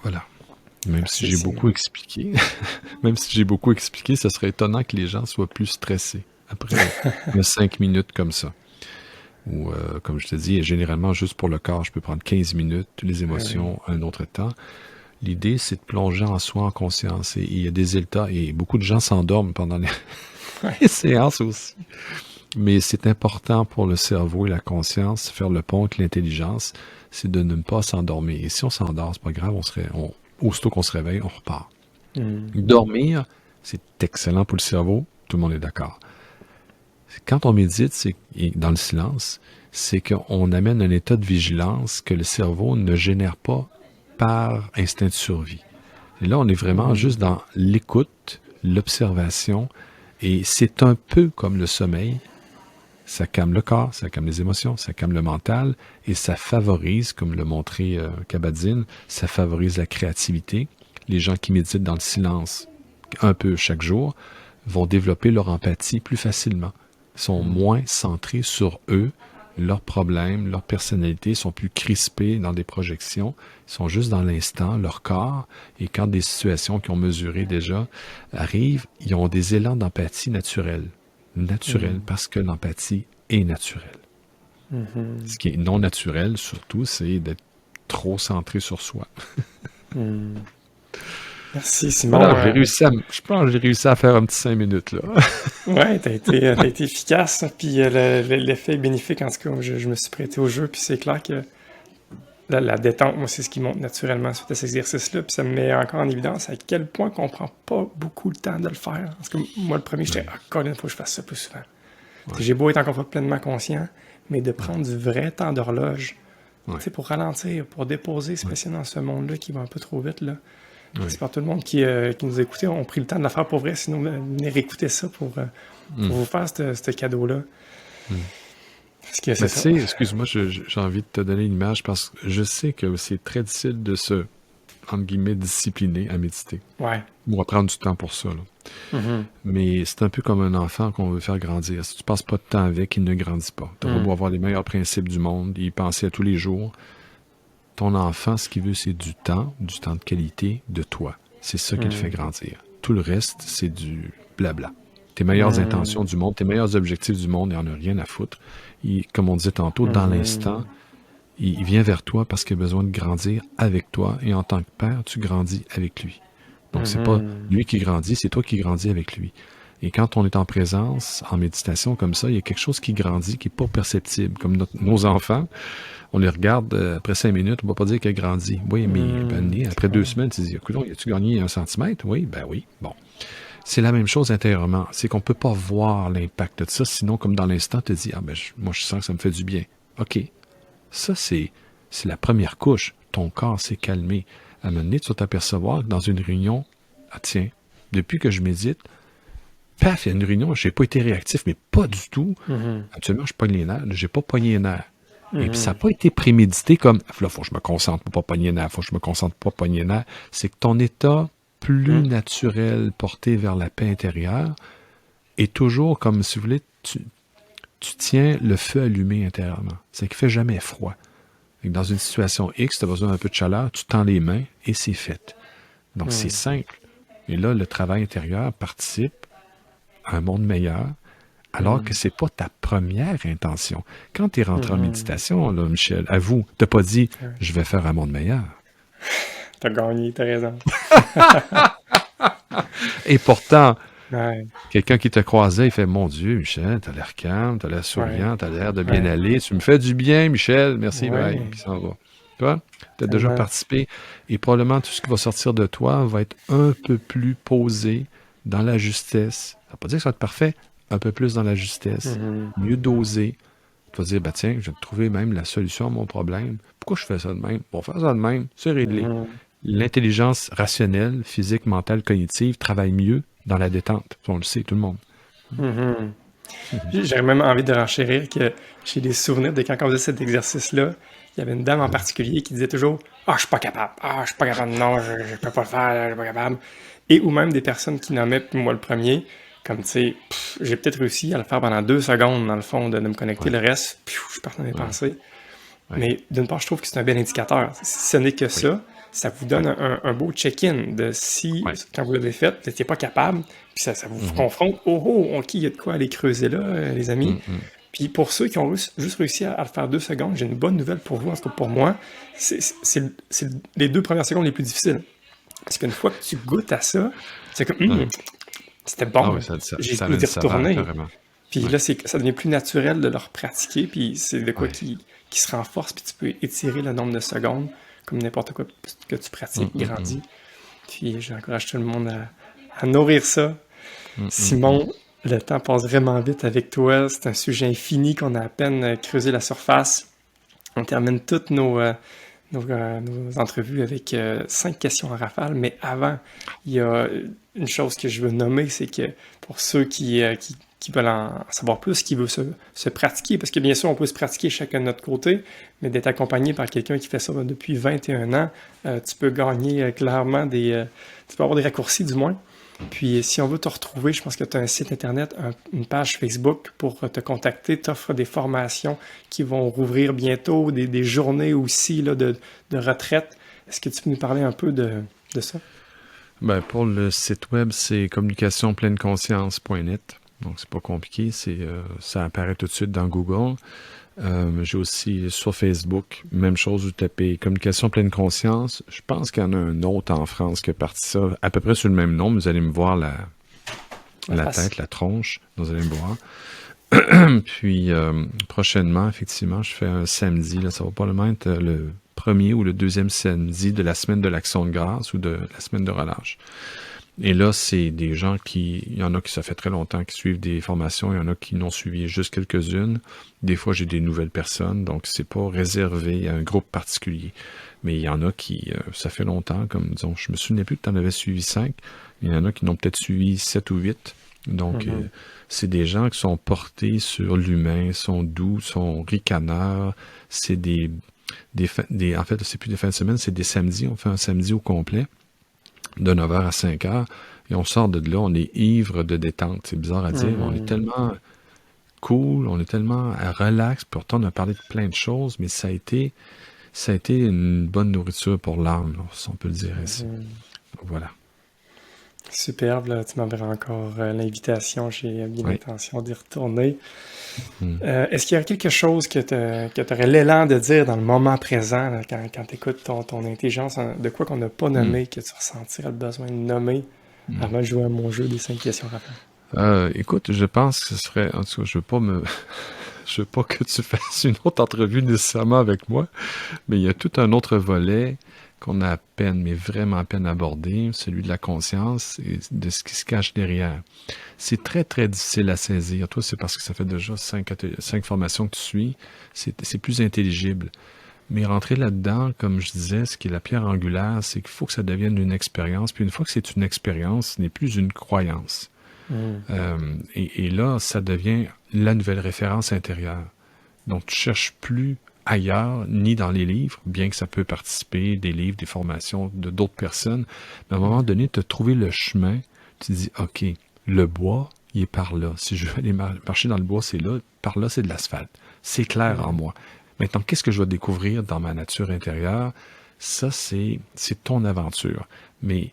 Voilà. Même si j'ai beaucoup expliqué, ce serait étonnant que les gens soient plus stressés après 5 minutes comme ça. Ou, comme je te dis, généralement, juste pour le corps, je peux prendre 15 minutes, les émotions, un autre temps. L'idée, c'est de plonger en soi, en conscience. Et il y a des états, et beaucoup de gens s'endorment pendant les séances aussi. Mais c'est important pour le cerveau et la conscience, faire le pont avec l'intelligence, c'est de ne pas s'endormir. Et si on s'endort, c'est pas grave, aussitôt qu'on se réveille, on repart. Dormir, c'est excellent pour le cerveau, tout le monde est d'accord. Quand on médite, dans le silence, c'est qu'on amène un état de vigilance que le cerveau ne génère pas par instinct de survie. Et là, on est vraiment juste dans l'écoute, l'observation, et c'est un peu comme le sommeil. Ça calme le corps, ça calme les émotions, ça calme le mental, et ça favorise, comme le montrait Kabat-Zinn, ça favorise la créativité. Les gens qui méditent dans le silence un peu chaque jour vont développer leur empathie plus facilement. Ils sont moins centrés sur eux, leurs problèmes, leur personnalité, sont plus crispés dans des projections, ils sont juste dans l'instant, leur corps, et quand des situations qu'ils ont mesurées déjà arrivent, ils ont des élans d'empathie naturels, parce que l'empathie est naturelle. Ce qui est non naturel, surtout, c'est d'être trop centré sur soi. Merci, Simon. Voilà, je pense que j'ai réussi à faire un petit 5 minutes, là. Ouais, t'as été efficace, puis l'effet est bénéfique, en tout cas, je me suis prêté au jeu, puis c'est clair que la détente, moi, c'est ce qui monte naturellement suite à cet exercice-là, puis ça me met encore en évidence à quel point qu'on prend pas beaucoup le temps de le faire. Parce que moi, le premier, j'étais, Colin, faut que je fasse ça plus souvent. Ouais. J'ai beau être encore pas pleinement conscient, mais de prendre du vrai temps d'horloge, pour ralentir, pour déposer, spécialement dans ce monde-là qui va un peu trop vite, là. J'espère que tout le monde qui nous a écoutés ont pris le temps de la faire pour vrai, sinon venez réécouter ça pour vous faire ce cadeau-là. Parce que mais tu sais, excuse-moi, j'ai envie de te donner une image parce que je sais que c'est très difficile de se, entre guillemets, discipliner à méditer. Ouais. On va prendre du temps pour ça, là. Mais c'est un peu comme un enfant qu'on veut faire grandir. Si tu passes pas de temps avec, il ne grandit pas. Tu vas beau avoir les meilleurs principes du monde, y penser à tous les jours. Ton enfant, ce qu'il veut, c'est du temps de qualité de toi. C'est ça qui le fait grandir. Tout le reste, c'est du blabla. Tes meilleures intentions du monde, tes meilleurs objectifs du monde, il n'en a rien à foutre. Comme on disait tantôt, dans l'instant, il vient vers toi parce qu'il a besoin de grandir avec toi. Et en tant que père, tu grandis avec lui. Donc, c'est pas lui qui grandit, c'est toi qui grandis avec lui. Et quand on est en présence, en méditation comme ça, il y a quelque chose qui grandit, qui n'est pas perceptible. Comme nos enfants, on les regarde, après 5 minutes, on ne va pas dire qu'elle grandit. Oui, mais après 2 semaines, tu te dis, écoute, as-tu gagné 1 centimètre? Oui, ben oui. Bon. C'est la même chose intérieurement. C'est qu'on ne peut pas voir l'impact de ça, sinon, comme dans l'instant, tu te dis, moi, je sens que ça me fait du bien. OK. Ça, c'est la première couche. Ton corps s'est calmé. À un moment donné, tu vas t'apercevoir que dans une réunion, tiens, depuis que je médite, paf, il y a une réunion, je n'ai pas été réactif, mais pas du tout. Actuellement, je pogne les nerfs. Je n'ai pas pogné les nerfs. Et puis, ça n'a pas été prémédité comme, là, il faut que je me concentre pour pas pogner les nerfs, il faut que je me concentre pour pas pogner les nerfs. C'est que ton état plus naturel, porté vers la paix intérieure, est toujours comme, si vous voulez, tu tiens le feu allumé intérieurement. C'est qu'il ne fait jamais froid. Et dans une situation X, tu as besoin d'un peu de chaleur, tu tends les mains et c'est fait. Donc, c'est simple. Et là, le travail intérieur participe à un monde meilleur, alors que c'est pas ta première intention. Quand tu es rentré en méditation, là, Michel, avoue, tu n'as pas dit « je vais faire un monde meilleur ». T'as gagné, t'as raison. Et pourtant, quelqu'un qui te croisait, il fait « Mon Dieu, Michel, t'as l'air calme, t'as l'air souriant, t'as l'air de bien aller, tu me fais du bien, Michel, merci, bye », puis ça va. Tu vois, tu as déjà participé, et probablement tout ce qui va sortir de toi va être un peu plus posé dans la justesse. Ça ne veut pas dire que ça va être parfait, un peu plus dans la justesse, mieux dosé. Tu vas dire, tiens, je vais trouver même la solution à mon problème. Pourquoi je fais ça de même? Pour faire ça de même, c'est réglé. L'intelligence rationnelle, physique, mentale, cognitive travaille mieux dans la détente. On le sait, tout le monde. J'ai même envie de renchérir que j'ai des souvenirs de quand on faisait cet exercice-là. Il y avait une dame en particulier qui disait toujours « Ah, je suis pas capable. Ah, je suis pas capable. Non, je peux pas le faire. Je suis pas capable. » Et ou même des personnes qui nommaient, puis moi le premier, comme tu sais, j'ai peut-être réussi à le faire pendant 2 secondes, dans le fond, de me connecter. Le reste, je pars dans mes pensées. Mais d'une part, je trouve que c'est un bel indicateur. Si ce n'est que ça vous donne un beau check-in de si, quand vous l'avez fait, vous n'étiez pas capable, puis ça vous confronte. OK, il y a de quoi aller creuser là, les amis. Puis pour ceux qui ont juste réussi à le faire 2 secondes, j'ai une bonne nouvelle pour vous. En tout cas, pour moi, c'est les 2 premières secondes les plus difficiles. Parce qu'une fois que tu goûtes à ça, c'est comme, c'était bon. J'ai le goût d'y retourner. Puis là, ça devient plus naturel de le pratiquer, puis c'est de quoi qui se renforce, puis tu peux étirer le nombre de secondes, comme n'importe quoi que tu pratiques, grandit. Puis j'encourage tout le monde à nourrir ça. Simon, le temps passe vraiment vite avec toi. C'est un sujet infini qu'on a à peine creusé la surface. On termine toutes nos entrevues avec 5 questions en rafale, mais avant, il y a une chose que je veux nommer, c'est que pour ceux qui veulent en savoir plus, qui veulent se pratiquer, parce que bien sûr, on peut se pratiquer chacun de notre côté, mais d'être accompagné par quelqu'un qui fait ça depuis 21 ans, tu peux gagner clairement tu peux avoir des raccourcis du moins. Puis si on veut te retrouver, je pense que tu as un site internet, une page Facebook pour te contacter, t'offres des formations qui vont rouvrir bientôt, des journées aussi là, de retraite. Est-ce que tu peux nous parler un peu de ça? Pour le site web, c'est communicationpleineConscience.net. Donc, c'est pas compliqué, ça apparaît tout de suite dans Google. J'ai aussi sur Facebook, même chose, vous tapez communication pleine conscience. Je pense qu'il y en a un autre en France qui a parti ça, à peu près sur le même nom. Vous allez me voir la tête, la tronche. Vous allez me voir. Puis, prochainement, effectivement, je fais un samedi. Là, ça va probablement être le premier ou le deuxième samedi de la semaine de l'Action de grâce ou de la semaine de relâche. Et là, c'est des gens il y en a qui ça fait très longtemps qui suivent des formations, il y en a qui n'ont suivi juste quelques-unes. Des fois, j'ai des nouvelles personnes, donc c'est pas réservé à un groupe particulier. Mais il y en a qui, ça fait longtemps, comme disons, je me souvenais plus que tu en avais suivi 5. Il y en a qui n'ont peut-être suivi 7 ou 8. Donc, c'est des gens qui sont portés sur l'humain, sont doux, sont ricaneurs. C'est en fait, c'est plus des fins de semaine, c'est des samedis. On fait un samedi au complet, de 9h à 5h, et on sort de là, on est ivre de détente. C'est bizarre à dire, on est tellement cool, on est tellement relax, pourtant on a parlé de plein de choses, mais ça a été une bonne nourriture pour l'âme, si on peut le dire ainsi. Donc, voilà. Superbe, là, tu m'enverras encore l'invitation, j'ai bien l'intention d'y retourner. Est-ce qu'il y a quelque chose que tu aurais l'élan de dire dans le moment présent, là, quand tu écoutes ton intelligence, de quoi qu'on n'a pas nommé, que tu ressentirais le besoin de nommer avant de jouer à mon jeu des 5 questions rapides? Écoute, je pense que ce serait, en tout cas, je veux pas que tu fasses une autre entrevue nécessairement avec moi, mais il y a tout un autre volet qu'on a à peine, mais vraiment à peine abordé, celui de la conscience et de ce qui se cache derrière. C'est très, très difficile à saisir. Toi, c'est parce que ça fait déjà 5 formations que tu suis, c'est plus intelligible. Mais rentrer là-dedans, comme je disais, ce qui est la pierre angulaire, c'est qu'il faut que ça devienne une expérience. Puis une fois que c'est une expérience, ce n'est plus une croyance. Et là, ça devient la nouvelle référence intérieure. Donc, tu cherches plus ailleurs, ni dans les livres, bien que ça peut participer, des livres, des formations de d'autres personnes. Mais à un moment donné, tu as trouvé le chemin, tu dis, OK, le bois, il est par là. Si je veux aller marcher dans le bois, c'est là. Par là, c'est de l'asphalte. C'est clair en moi. Maintenant, qu'est-ce que je vais découvrir dans ma nature intérieure? Ça, c'est ton aventure. Mais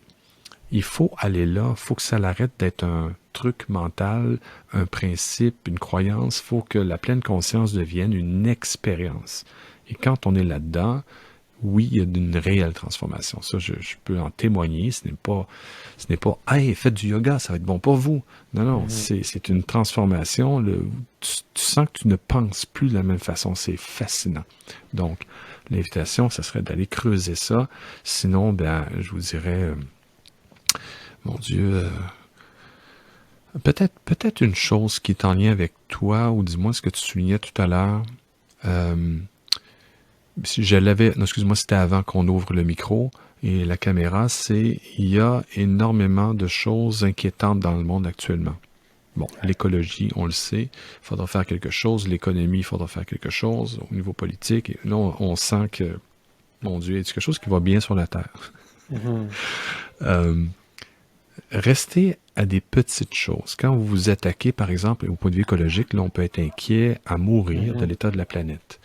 il faut aller là, il faut que ça l'arrête d'être un truc mental, un principe, une croyance. Il faut que la pleine conscience devienne une expérience. Et quand on est là-dedans, oui, il y a une réelle transformation. Ça, je peux en témoigner. Ce n'est pas, hey, faites du yoga, ça va être bon pour vous. Non, c'est une transformation. Tu sens que tu ne penses plus de la même façon. C'est fascinant. Donc, l'invitation, ça serait d'aller creuser ça. Sinon, je vous dirais, mon Dieu, peut-être une chose qui est en lien avec toi, ou dis-moi ce que tu soulignais tout à l'heure. Si je l'avais, non, excuse-moi, c'était avant qu'on ouvre le micro et la caméra, il y a énormément de choses inquiétantes dans le monde actuellement. Bon, l'écologie, on le sait, il faudra faire quelque chose. L'économie, il faudra faire quelque chose au niveau politique. Et là, on sent que, mon Dieu, il y a quelque chose qui va bien sur la Terre. Restez à des petites choses. Quand vous vous attaquez, par exemple, au point de vue écologique, là, on peut être inquiet à mourir de l'état de la planète.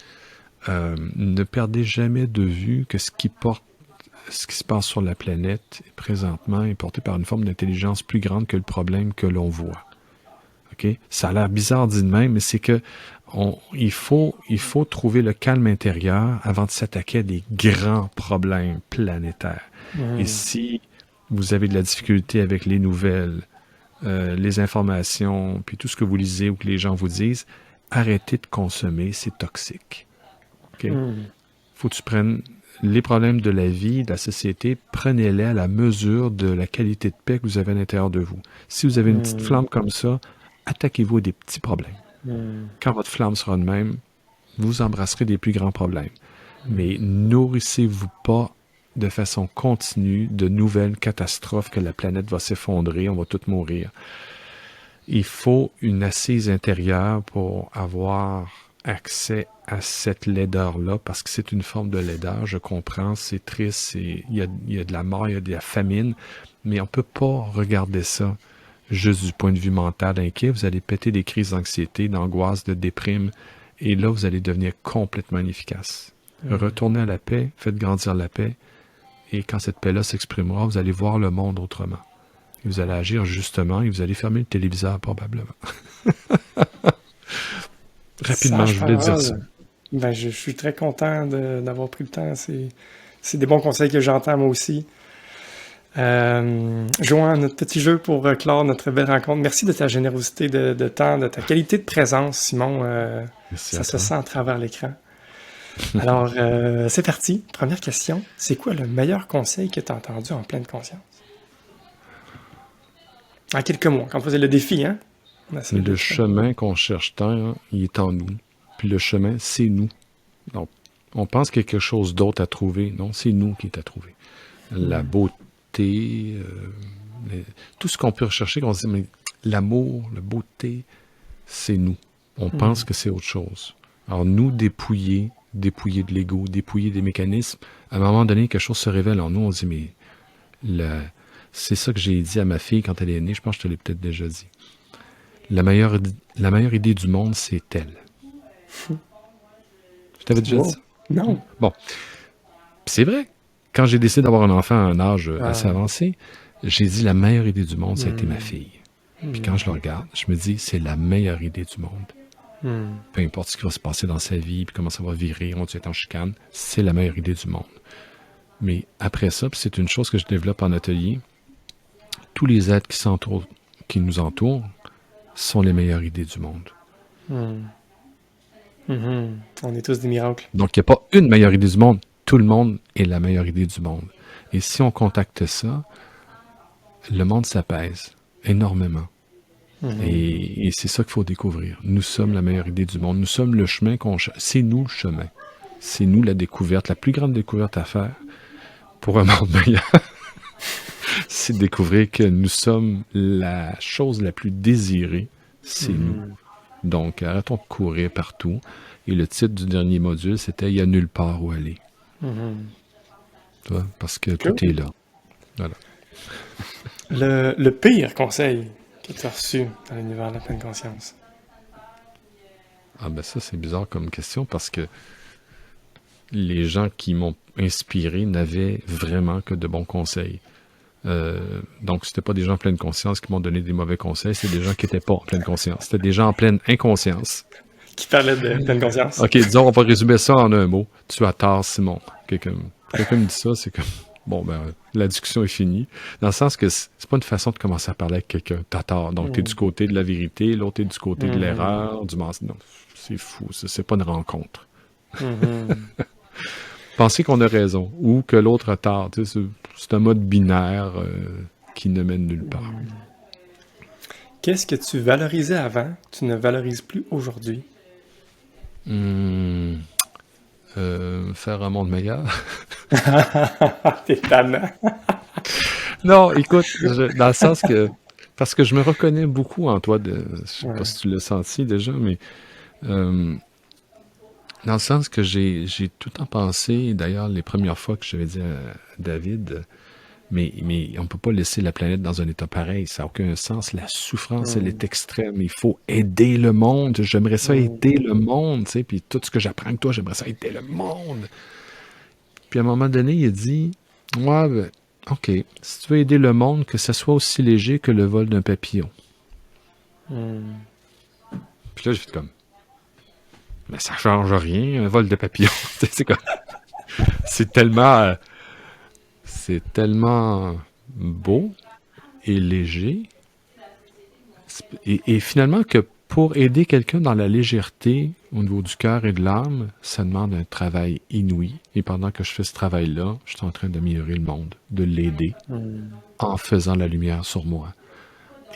Ne perdez jamais de vue que ce qui se passe sur la planète présentement est porté par une forme d'intelligence plus grande que le problème que l'on voit. Okay? Ça a l'air bizarre dit de même, mais c'est que il faut trouver le calme intérieur avant de s'attaquer à des grands problèmes planétaires. Et si vous avez de la difficulté avec les nouvelles, les informations, puis tout ce que vous lisez ou que les gens vous disent, arrêtez de consommer, c'est toxique. Okay? Faut que tu prennes les problèmes de la vie, de la société, prenez-les à la mesure de la qualité de paix que vous avez à l'intérieur de vous. Si vous avez une petite flamme comme ça, attaquez-vous à des petits problèmes. Quand votre flamme sera de même, vous embrasserez des plus grands problèmes. Mais nourrissez-vous pas de façon continue de nouvelles catastrophes que la planète va s'effondrer, on va tous mourir. Il faut une assise intérieure pour avoir accès à cette laideur-là, parce que c'est une forme de laideur, je comprends, c'est triste, il y a de la mort, il y a de la famine, mais on ne peut pas regarder ça juste du point de vue mental inquiet. Vous allez péter des crises d'anxiété, d'angoisse, de déprime, et là, vous allez devenir complètement inefficace. Retournez à la paix, faites grandir la paix, et quand cette paix-là s'exprimera, vous allez voir le monde autrement. Et vous allez agir justement, et vous allez fermer le téléviseur probablement. Rapidement, je Sage voulais dire ça. parole. Ben, je suis très content d'avoir pris le temps. C'est des bons conseils que j'entends moi aussi. Jouons à notre petit jeu pour clore notre belle rencontre. Merci de ta générosité de temps, de ta qualité de présence, Simon. Merci Ça à se toi. sent à travers l'écran. Alors, c'est parti. Première question. C'est quoi le meilleur conseil que tu as entendu en pleine conscience? En quelques mots, quand on faisait le défi, hein? On essaie de Le faire. chemin qu'on cherche tant, il est en nous. Puis le chemin, c'est nous. Donc, on pense qu'il y a quelque chose d'autre à trouver. Non, c'est nous qui est à trouver. La beauté, tout ce qu'on peut rechercher, qu'on se dit, mais l'amour, la beauté, c'est nous. On pense que c'est autre chose. Alors, nous dépouiller de l'ego, dépouiller des mécanismes, à un moment donné, quelque chose se révèle en nous, on se dit, mais c'est ça que j'ai dit à ma fille quand elle est née, je pense que je te l'ai peut-être déjà dit. La meilleure idée du monde, c'est elle. Je t'avais déjà dit Wow. ça? Non. Bon, puis c'est vrai. Quand j'ai décidé d'avoir un enfant à un âge assez Ah. avancé, j'ai dit la meilleure idée du monde, ça a été ma fille. Puis quand je le regarde, je me dis, c'est la meilleure idée du monde. Peu importe ce qui va se passer dans sa vie, puis comment ça va virer, on va être en chicane, c'est la meilleure idée du monde. Mais après ça, puis c'est une chose que je développe en atelier, tous les êtres qui nous entourent sont les meilleures idées du monde. On est tous des miracles. Donc, il n'y a pas une meilleure idée du monde. Tout le monde est la meilleure idée du monde. Et si on contacte ça, le monde s'apaise énormément. Et c'est ça qu'il faut découvrir. Nous sommes la meilleure idée du monde. Nous sommes le chemin qu'on cherche. C'est nous le chemin. C'est nous la découverte. La plus grande découverte à faire pour un monde meilleur, c'est de découvrir que nous sommes la chose la plus désirée. C'est nous. Donc, arrêtons de courir partout. Et le titre du dernier module, c'était « Il n'y a nulle part où aller ». Tu vois, parce que tout est là. Voilà. Le pire conseil que tu as reçu dans l'univers de la pleine conscience? Ah ben ça, c'est bizarre comme question parce que les gens qui m'ont inspiré n'avaient vraiment que de bons conseils. Donc, c'était pas des gens en pleine conscience qui m'ont donné des mauvais conseils, c'est des gens qui n'étaient pas en pleine conscience. C'était des gens en pleine inconscience. Qui parlait de pleine conscience? OK, disons, on va résumer ça en un mot. Tu as tort, Simon. Quelqu'un me dit ça, c'est comme... Bon, ben, la discussion est finie. Dans le sens que c'est pas une façon de commencer à parler avec quelqu'un. T'as tort. Donc, t'es du côté de la vérité, l'autre est du côté de l'erreur, du mensonge. Non, c'est fou. Ça, c'est pas une rencontre. Penser qu'on a raison ou que l'autre a tort. Tu sais, c'est un mode binaire qui ne mène nulle part. Qu'est-ce que tu valorisais avant, tu ne valorises plus aujourd'hui? Faire un monde meilleur. T'es tannant. Non, écoute, dans le sens que... Parce que je me reconnais beaucoup en toi. Je sais pas si tu l'as senti déjà, mais... dans le sens que j'ai tout le temps pensé, d'ailleurs, les premières fois que j'avais dit à David... Mais on ne peut pas laisser la planète dans un état pareil. Ça n'a aucun sens. La souffrance, elle est extrême. Il faut aider le monde. J'aimerais ça aider le monde. Tu sais, puis tout ce que j'apprends de toi, j'aimerais ça aider le monde. Puis à un moment donné, il a dit, ouais, ben, OK, si tu veux aider le monde, que ça soit aussi léger que le vol d'un papillon. Puis là, j'ai fait comme, mais ça change rien, un vol de papillon. C'est comme, c'est tellement beau et léger. Et finalement, que pour aider quelqu'un dans la légèreté au niveau du cœur et de l'âme, ça demande un travail inouï. Et pendant que je fais ce travail-là, je suis en train d'améliorer le monde, de l'aider en faisant la lumière sur moi.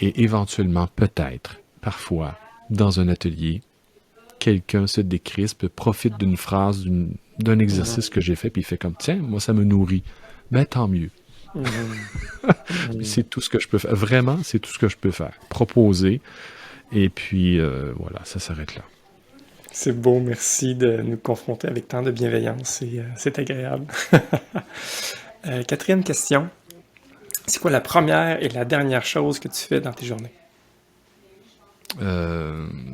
Et éventuellement, peut-être, parfois, dans un atelier, quelqu'un se décrispe, profite d'une phrase, d'un exercice que j'ai fait, puis il fait comme, tiens, moi, ça me nourrit. Ben, tant mieux. C'est tout ce que je peux faire. Vraiment, c'est tout ce que je peux faire. Proposer. Et puis, voilà, ça s'arrête là. C'est beau, merci de nous confronter avec tant de bienveillance. C'est agréable. Quatrième question. C'est quoi la première et la dernière chose que tu fais dans tes journées?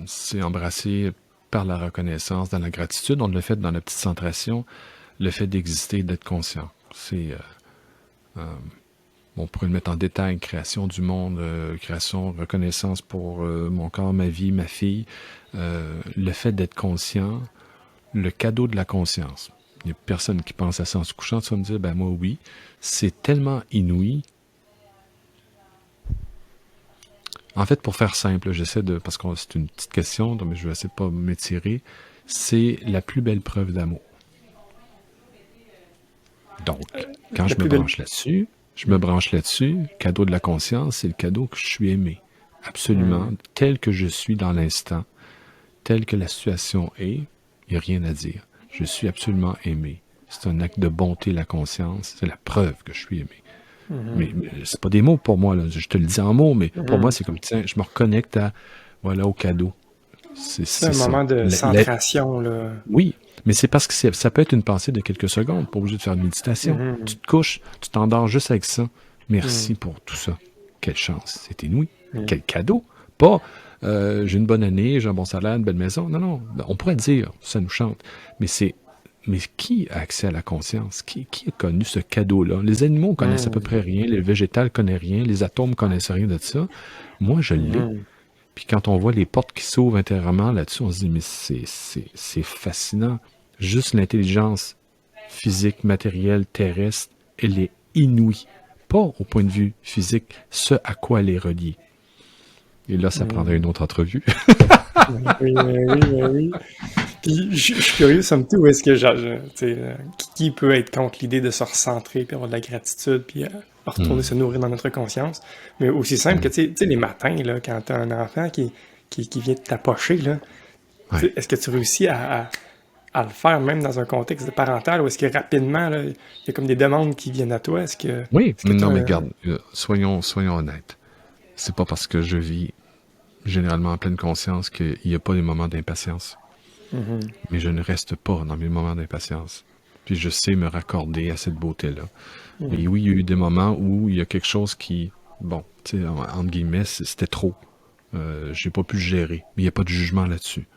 C'est embrasser par la reconnaissance, dans la gratitude. On le fait dans la petite centration, le fait d'exister, d'être conscient. C'est on pourrait le mettre en détail, création du monde, création, reconnaissance pour mon corps, ma vie, ma fille, le fait d'être conscient, le cadeau de la conscience. Il n'y a personne qui pense à ça en se couchant, tu vas me dire, ben moi oui, c'est tellement inouï. En fait, pour faire simple, parce que c'est une petite question, donc je vais essayer de pas m'étirer, c'est la plus belle preuve d'amour. Donc, quand je me branche là-dessus, cadeau de la conscience, c'est le cadeau que je suis aimé. Absolument, tel que je suis dans l'instant, tel que la situation est, il n'y a rien à dire. Je suis absolument aimé. C'est un acte de bonté, la conscience, c'est la preuve que je suis aimé. Mais c'est pas des mots pour moi, là. Je te le dis en mots, mais pour moi, c'est comme, tiens, je me reconnecte au cadeau. C'est un moment de centration, là. Oui, mais c'est parce que ça peut être une pensée de quelques secondes, pas obligé de faire une méditation. Tu te couches, tu t'endors juste avec ça. Merci pour tout ça. Quelle chance, c'est inouï. Quel cadeau. Pas, j'ai une bonne année, j'ai un bon salaire, une belle maison. Non, on pourrait dire, ça nous chante, mais qui a accès à la conscience? Qui a connu ce cadeau-là? Les animaux connaissent à peu près rien, les végétales connaissent rien, les atomes connaissent rien de ça. Moi, je l'ai. Puis quand on voit les portes qui s'ouvrent intérieurement là-dessus, on se dit, mais c'est fascinant. Juste l'intelligence physique, matérielle, terrestre, elle est inouïe. Pas au point de vue physique, ce à quoi elle est reliée. Et là, ça prendrait une autre entrevue. Oui. Puis, je suis curieux, somme toute, où est-ce que qui peut être contre l'idée de se recentrer, puis avoir de la gratitude, puis retourner se nourrir dans notre conscience. Mais aussi simple que, tu sais, les matins, là, quand t'as un enfant qui vient de t'approcher, là, est-ce que tu réussis à le faire même dans un contexte parental, ou est-ce que rapidement, là, il y a comme des demandes qui viennent à toi? Oui, mais non, mais regarde, soyons honnêtes. C'est pas parce que je vis généralement en pleine conscience qu'il n'y a pas des moments d'impatience. Mais je ne reste pas dans mes moments d'impatience. Puis je sais me raccorder à cette beauté-là. Et oui, il y a eu des moments où il y a quelque chose qui, bon, tu sais, entre guillemets, c'était trop. J'ai pas pu le gérer. Mais il n'y a pas de jugement là-dessus.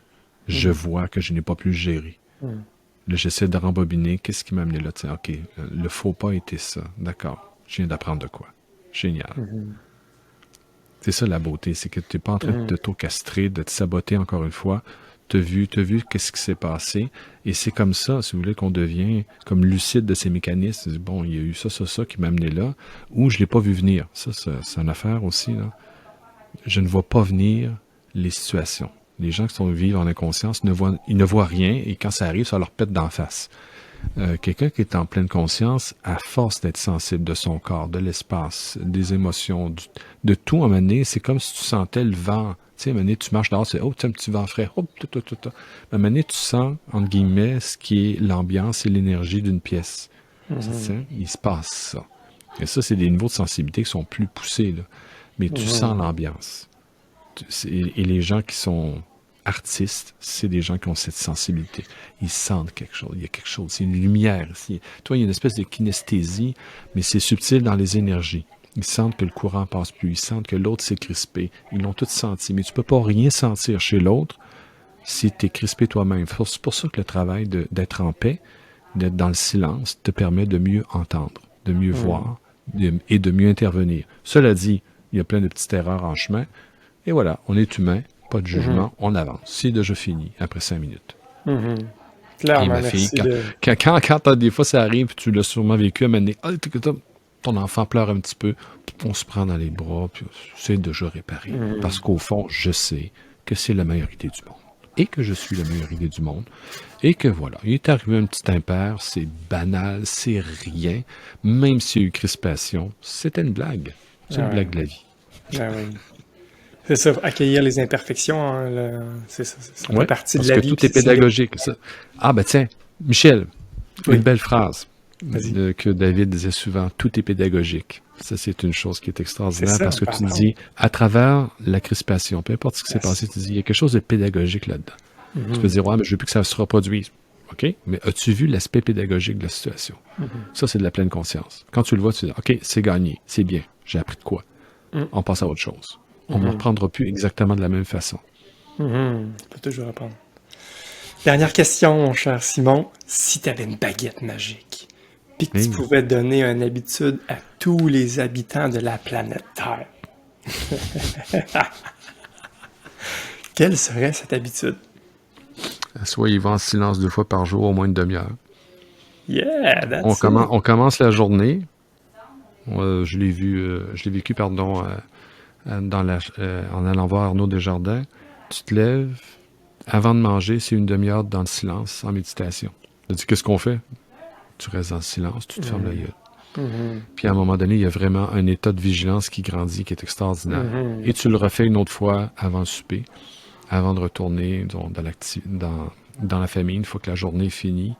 Je vois que je n'ai pas pu le gérer. Là, j'essaie de rembobiner. Qu'est-ce qui m'a amené là? Tiens, OK, le faux pas était ça. D'accord. Je viens d'apprendre de quoi. Génial. C'est ça la beauté, c'est que tu n'es pas en train de t'auto-castrer, de te saboter encore une fois. T'as vu qu'est-ce qui s'est passé. Et c'est comme ça, si vous voulez, qu'on devient comme lucide de ces mécanismes. Bon, il y a eu ça qui m'a amené là, ou je ne l'ai pas vu venir. Ça, c'est une affaire aussi, là. Je ne vois pas venir les situations. Les gens qui vivent en inconscience, ils ne voient rien, et quand ça arrive, ça leur pète d'en face. Quelqu'un qui est en pleine conscience, à force d'être sensible de son corps, de l'espace, des émotions, de tout à un moment donné, c'est comme si tu sentais le vent. Tu sais, à un moment donné, tu marches dehors, c'est un petit vent frais. À un moment donné, tu sens, entre guillemets, ce qui est l'ambiance et l'énergie d'une pièce. Il se passe ça. Et ça, c'est des niveaux de sensibilité qui sont plus poussés, là. Mais tu sens l'ambiance. Et les gens qui sont artistes, c'est des gens qui ont cette sensibilité. Ils sentent quelque chose. Il y a quelque chose. C'est une lumière ici. Toi, il y a une espèce de kinesthésie, mais c'est subtil dans les énergies. Ils sentent que le courant passe plus. Ils sentent que l'autre s'est crispé. Ils l'ont tous senti. Mais tu peux pas rien sentir chez l'autre si tu es crispé toi-même. C'est pour ça que le travail d'être en paix, d'être dans le silence, te permet de mieux entendre, de mieux voir et de mieux intervenir. Cela dit, il y a plein de petites erreurs en chemin. Et voilà, on est humain. Pas de jugement, on avance. C'est déjà fini après 5 minutes. Clairement, et ma fille, quand des fois ça arrive, tu l'as sûrement vécu, à un moment donné, ton enfant pleure un petit peu, on se prend dans les bras, puis c'est déjà réparé. Parce qu'au fond, je sais que c'est la meilleure idée du monde. Et que je suis la meilleure idée du monde. Et que voilà, il est arrivé un petit impair, c'est banal, c'est rien. Même s'il y a eu crispation, c'était une blague. C'est une blague de la vie. C'est ça, accueillir les imperfections, hein, ça fait partie de la vie. Parce que tout est pédagogique. Ça. Ah ben tiens, Michel, une belle phrase que David disait souvent, tout est pédagogique. Ça, c'est une chose qui est extraordinaire parce que tu dis, à travers la crispation, peu importe ce qui s'est passé, tu dis, il y a quelque chose de pédagogique là-dedans. Tu peux dire, ouais, mais je veux plus que ça se reproduise. OK, mais as-tu vu l'aspect pédagogique de la situation? Ça, c'est de la pleine conscience. Quand tu le vois, tu dis, OK, c'est gagné, c'est bien, j'ai appris de quoi? On passe à autre chose. On ne reprendra plus exactement de la même façon. On peut toujours apprendre. Dernière question, mon cher Simon. Si tu avais une baguette magique, puis que tu Hey. pouvais donner une habitude à tous les habitants de la planète Terre, quelle serait cette habitude? Assoyez-vous en silence 2 fois par jour, au moins une demi-heure. Yeah, that's On, it. on commence la journée. Je l'ai vécu, pardon, en allant voir Arnaud Desjardins. Tu te lèves, avant de manger, c'est une demi-heure dans le silence, en méditation. Tu dis, qu'est-ce qu'on fait? Tu restes dans le silence, tu te fermes la gueule. Mhm. Puis à un moment donné, il y a vraiment un état de vigilance qui grandit, qui est extraordinaire. Mhm. Et tu le refais une autre fois avant le souper, avant de retourner dans la famille, une fois que la journée est finie.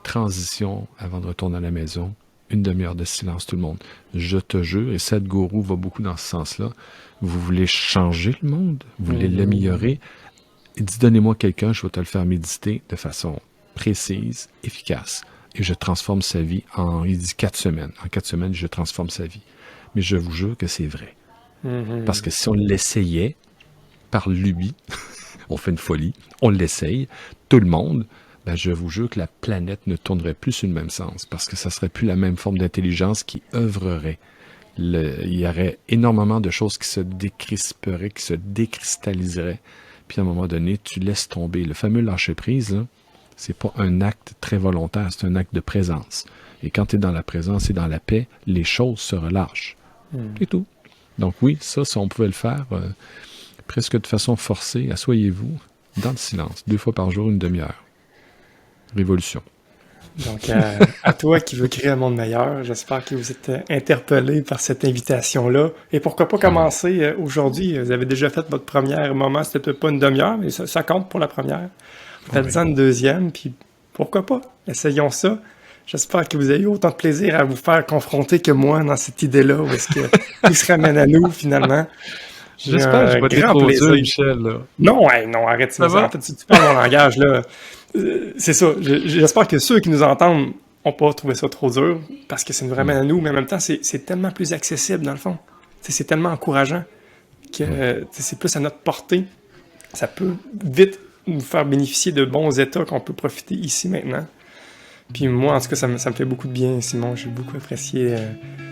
Transition avant de retourner à la maison. Une demi-heure de silence, tout le monde. Je te jure, et Sadhguru va beaucoup dans ce sens-là, vous voulez changer le monde? Vous voulez l'améliorer? Il dit, donnez-moi quelqu'un, je vais te le faire méditer de façon précise, efficace. Et je transforme sa vie il dit 4 semaines. En 4 semaines, je transforme sa vie. Mais je vous jure que c'est vrai. Mhm. Parce que si on l'essayait, par lubie, on fait une folie, on l'essaye, tout le monde, ben je vous jure que la planète ne tournerait plus sur le même sens, parce que ça serait plus la même forme d'intelligence qui œuvrerait. Il y aurait énormément de choses qui se décrisperaient, qui se décristalliseraient, puis à un moment donné, tu laisses tomber. Le fameux lâcher-prise, là, c'est pas un acte très volontaire, c'est un acte de présence. Et quand tu es dans la présence et dans la paix, les choses se relâchent. C'est tout. Donc oui, ça, si on pouvait le faire presque de façon forcée, asseyez-vous dans le silence, 2 fois par jour, une demi-heure. Révolution. Donc, à toi qui veux créer un monde meilleur, j'espère que vous êtes interpellé par cette invitation-là. Et pourquoi pas commencer aujourd'hui? Vous avez déjà fait votre premier moment, c'était peut-être pas une demi-heure, mais ça compte pour la première. Faites-en une deuxième, puis pourquoi pas? Essayons ça. J'espère que vous avez eu autant de plaisir à vous faire confronter que moi dans cette idée-là, où est-ce que tout se ramène à nous, finalement. J'espère que je vais être trop dur, Michel. Là. Non, non, arrête ça. En fait, tu parles mon langage, là. C'est ça. J'espère que ceux qui nous entendent n'ont pas trouvé ça trop dur, parce que ça nous ramène à nous, mais en même temps, c'est tellement plus accessible, dans le fond. C'est tellement encourageant que c'est plus à notre portée. Ça peut vite nous faire bénéficier de bons états qu'on peut profiter ici, maintenant. Puis moi, en tout cas, ça me fait beaucoup de bien, Simon. J'ai beaucoup apprécié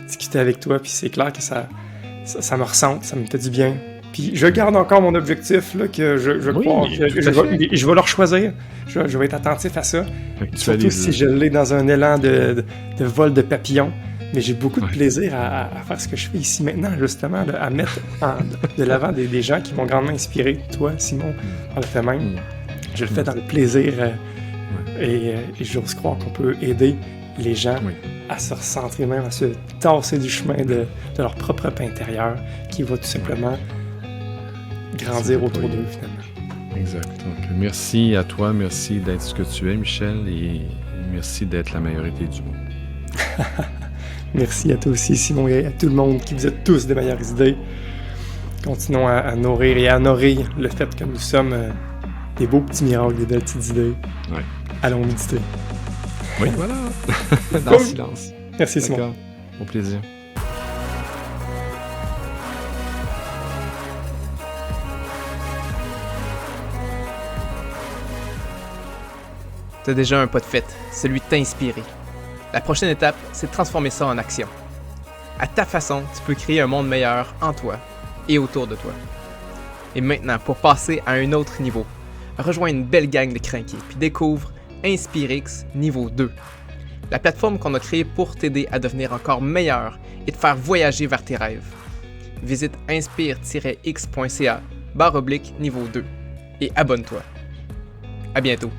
discuter avec toi, puis c'est clair que ça me ressente, ça me fait du bien. Puis je garde encore mon objectif, là, que je crois que je vais le choisir. Je vais être attentif à ça. Surtout si je l'ai dans un élan de vol de papillon. Mais j'ai beaucoup de plaisir à faire ce que je fais ici maintenant, justement, là, à mettre de l'avant des gens qui m'ont grandement inspiré. Toi, Simon, on le fait même. Je le fais dans le plaisir et j'ose croire qu'on peut aider les gens à se recentrer, même à se tasser du chemin de leur propre paix intérieur qui va tout simplement grandir autour d'eux, finalement. Exact. Donc, merci à toi, merci d'être ce que tu es, Michel, et merci d'être la majorité du monde. Merci à toi aussi, Simon, et à tout le monde qui vous êtes tous des meilleures idées. Continuons à nourrir et à honorer le fait que nous sommes des beaux petits miracles, des belles petites idées. Ouais. Allons méditer. Oui, voilà. Dans le silence. Merci, Simon. D'accord. Au plaisir. T'as déjà un pas de fait, celui de t'inspirer. La prochaine étape, c'est de transformer ça en action. À ta façon, tu peux créer un monde meilleur en toi et autour de toi. Et maintenant, pour passer à un autre niveau, rejoins une belle gang de crinqués puis découvre InspireX niveau 2. La plateforme qu'on a créée pour t'aider à devenir encore meilleur et te faire voyager vers tes rêves. Visite inspire-x.ca/niveau 2 et abonne-toi. À bientôt.